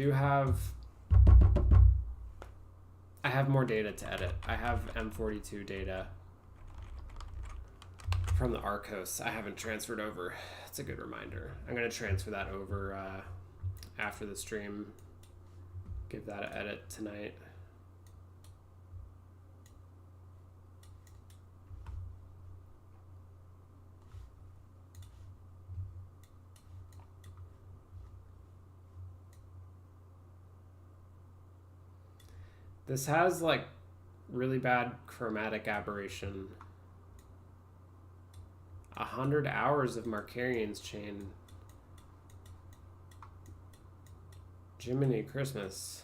have more data to edit. I have M42 data from the Arcos I haven't transferred over. It's a good reminder. I'm going to transfer that over after the stream. Give that an edit tonight. This has like really bad chromatic aberration. 100 hours of Markarian's chain. Jiminy Christmas.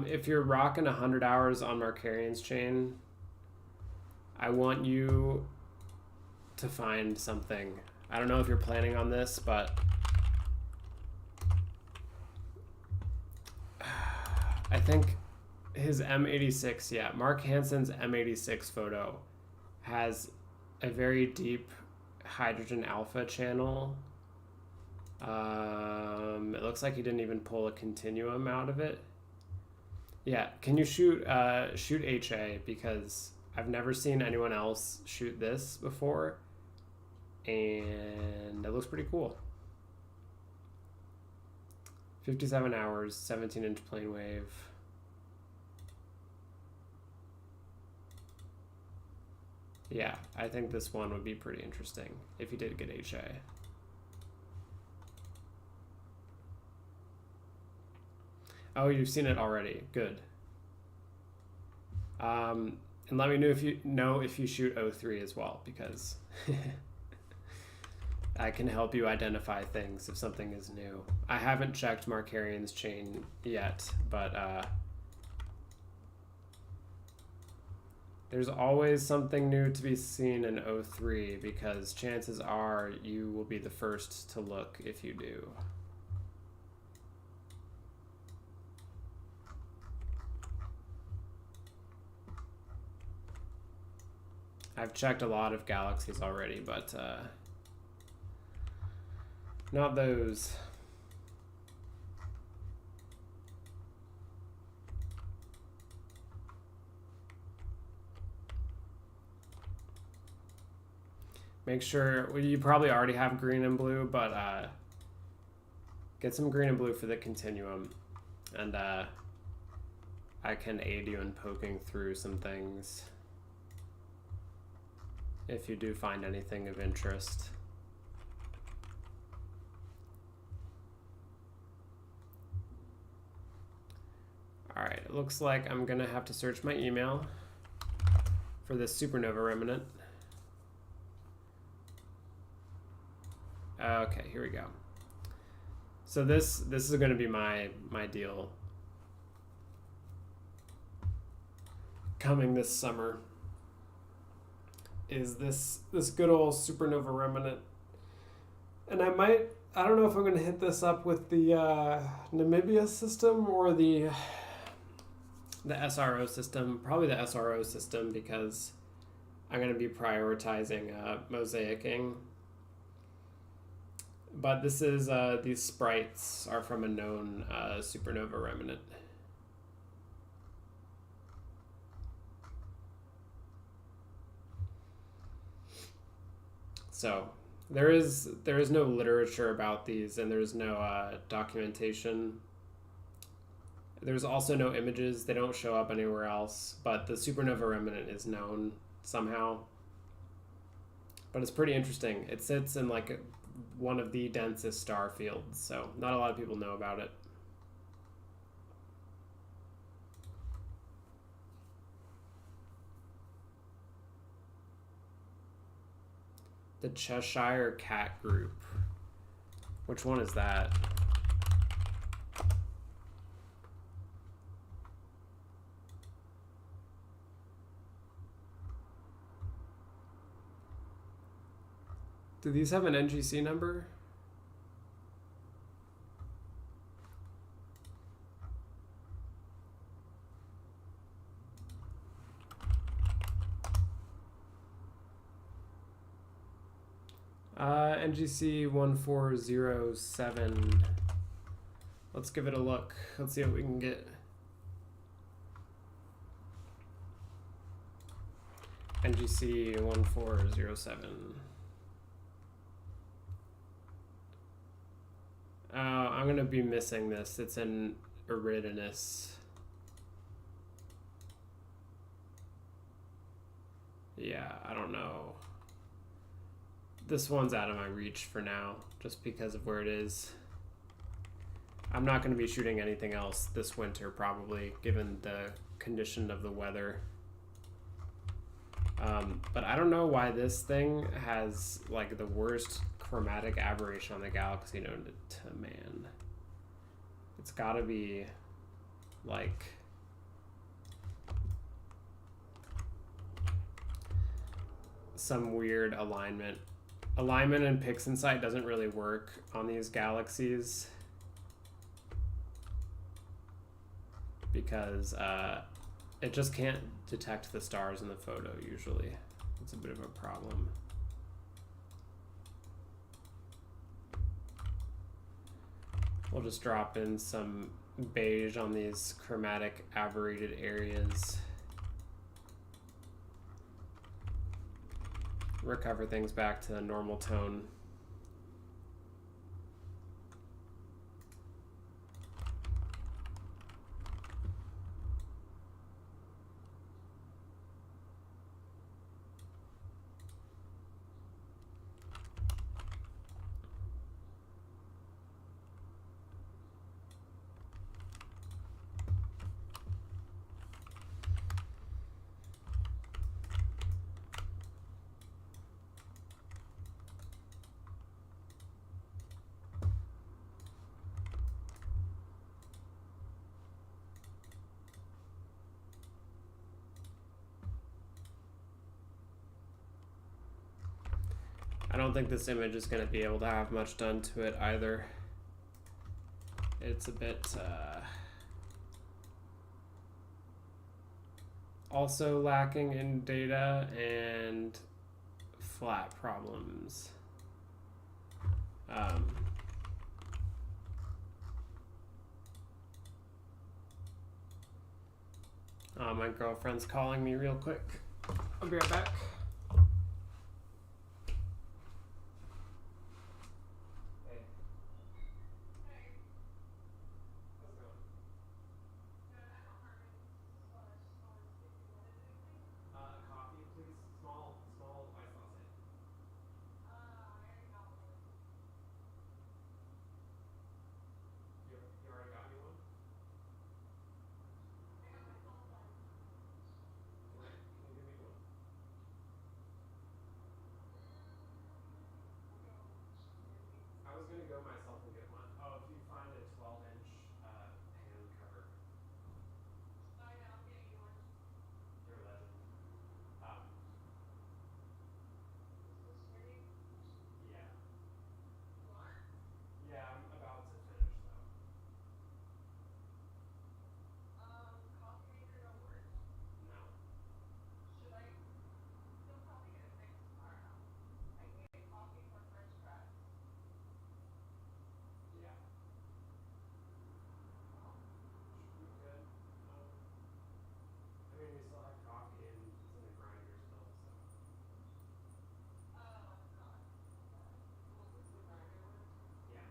If you're rocking 100 hours on Markarian's chain, I want you to find something. I don't know if you're planning on this, but I think his M86, yeah, Mark Hansen's M86 photo has a very deep hydrogen alpha channel. It looks like he didn't even pull a continuum out of it. Yeah, can you shoot HA, because I've never seen anyone else shoot this before, and it looks pretty cool. 57 hours, 17-inch plane wave. Yeah, I think this one would be pretty interesting if you did get HA. Oh, you've seen it already. Good. And let me know if you shoot O3 as well, because I can help you identify things if something is new. I haven't checked Markarian's chain yet, but there's always something new to be seen in O3, because chances are you will be the first to look if you do. I've checked a lot of galaxies already, but not those. Make sure, well, you probably already have green and blue, but get some green and blue for the continuum, and I can aid you in poking through some things if you do find anything of interest. All right, it looks like I'm gonna have to search my email for this supernova remnant. Okay, here we go. So this is gonna be my deal coming this summer. Is this good old supernova remnant. And I don't know if I'm going to hit this up with the Namibia system or the SRO system. Probably the SRO system, because I'm going to be prioritizing mosaicing. But this is, these sprites are from a known supernova remnant. So there is no literature about these, and there's no documentation. There's also no images. They don't show up anywhere else, but the supernova remnant is known somehow. But it's pretty interesting. It sits in like one of the densest star fields, so not a lot of people know about it. The Cheshire Cat Group. Which one is that? Do these have an NGC number? NGC 1407. Let's give it a look. Let's see what we can get. NGC 1407. I'm going to be missing this. It's in Eridanus. Yeah, I don't know. This one's out of my reach for now, just because of where it is. I'm not going to be shooting anything else this winter, probably, given the condition of the weather. But I don't know why this thing has like the worst chromatic aberration on the galaxy known to man. It's got to be like some weird alignment. Alignment and pixel sight doesn't really work on these galaxies because it just can't detect the stars in the photo usually. It's a bit of a problem. We'll just drop in some beige on these chromatic aberrated areas. Recover things back to the normal tone. I don't think this image is going to be able to have much done to it either. It's a bit also lacking in data and flat problems. My girlfriend's calling me real quick. I'll be right back. I was gonna go myself and get one. Oh, if you find a 12-inch pan cover. Oh yeah, I'll get you one. You're a legend. Is this ready? Yeah. You are? Yeah, I'm about to finish though. Coffee maker don't work? No. Should I? You'll probably get it fixed tomorrow. I can get coffee for French press. Yeah. Should be good. I mean, we still have coffee and it's in the grinder still, so. Oh, God. Well, does the grinder work? Yeah.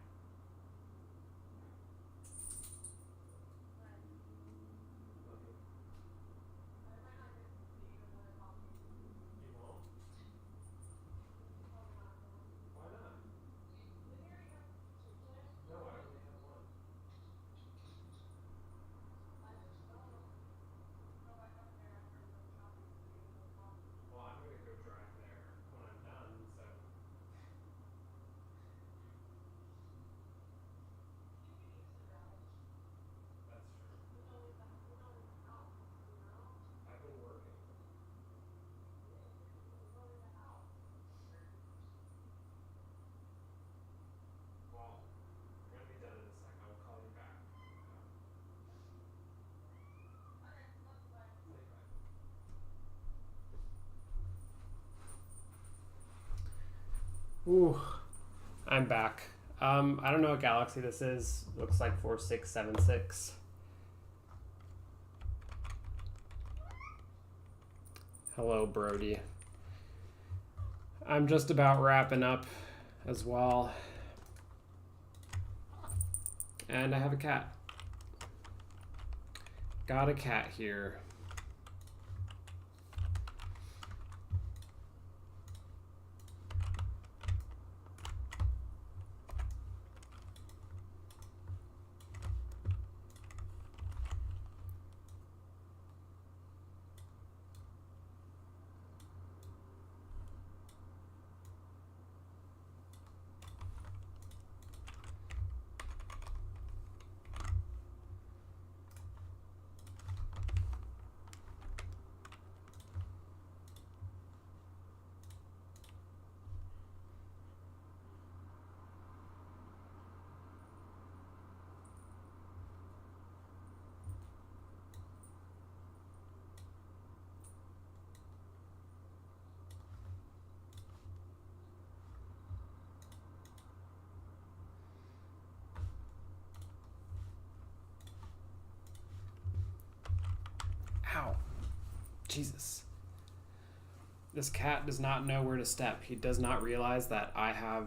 Love you. I might not get to eat another coffee. You won't? Probably not, no. Why not? Didn't you already have two today? No, I only had one. I just go back up there after I'm done shopping and get another coffee. Well, I'm gonna go drive there when I'm done, so. You can use the garage. That's true. We don't leave the house, you know? I've been working. We don't leave the house. Well, I'm gonna be done in a sec. I'll call you back. Okay, love you, bye. Say bye. Ooh, I'm back. I don't know what galaxy this is. Looks like 4676. Hello, Brody. I'm just about wrapping up as well. And I have a cat. Got a cat here. Jesus. This cat does not know where to step. He does not realize that I have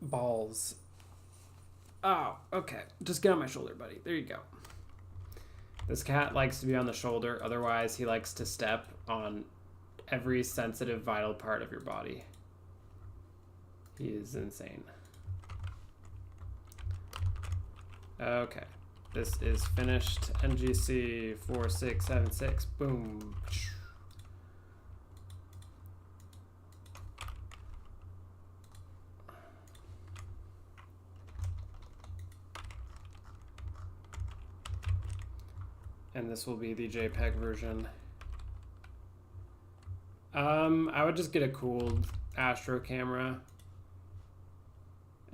balls. Oh, okay. Just get on my shoulder, buddy. There you go. This cat likes to be on the shoulder. Otherwise, he likes to step on every sensitive, vital part of your body. He is insane. Okay. This is finished. NGC 4676. Boom. And this will be the JPEG version. I would just get a cooled Astro camera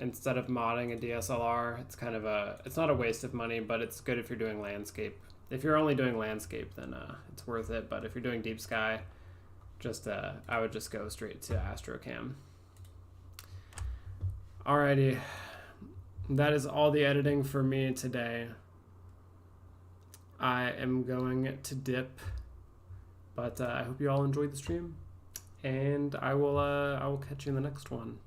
instead of modding a DSLR. It's kind of it's not a waste of money, but it's good if you're doing landscape. If you're only doing landscape, then it's worth it. But if you're doing deep sky, I would just go straight to Astrocam. Alrighty, that is all the editing for me today. I am going to dip, but I hope you all enjoyed the stream, and I will catch you in the next one.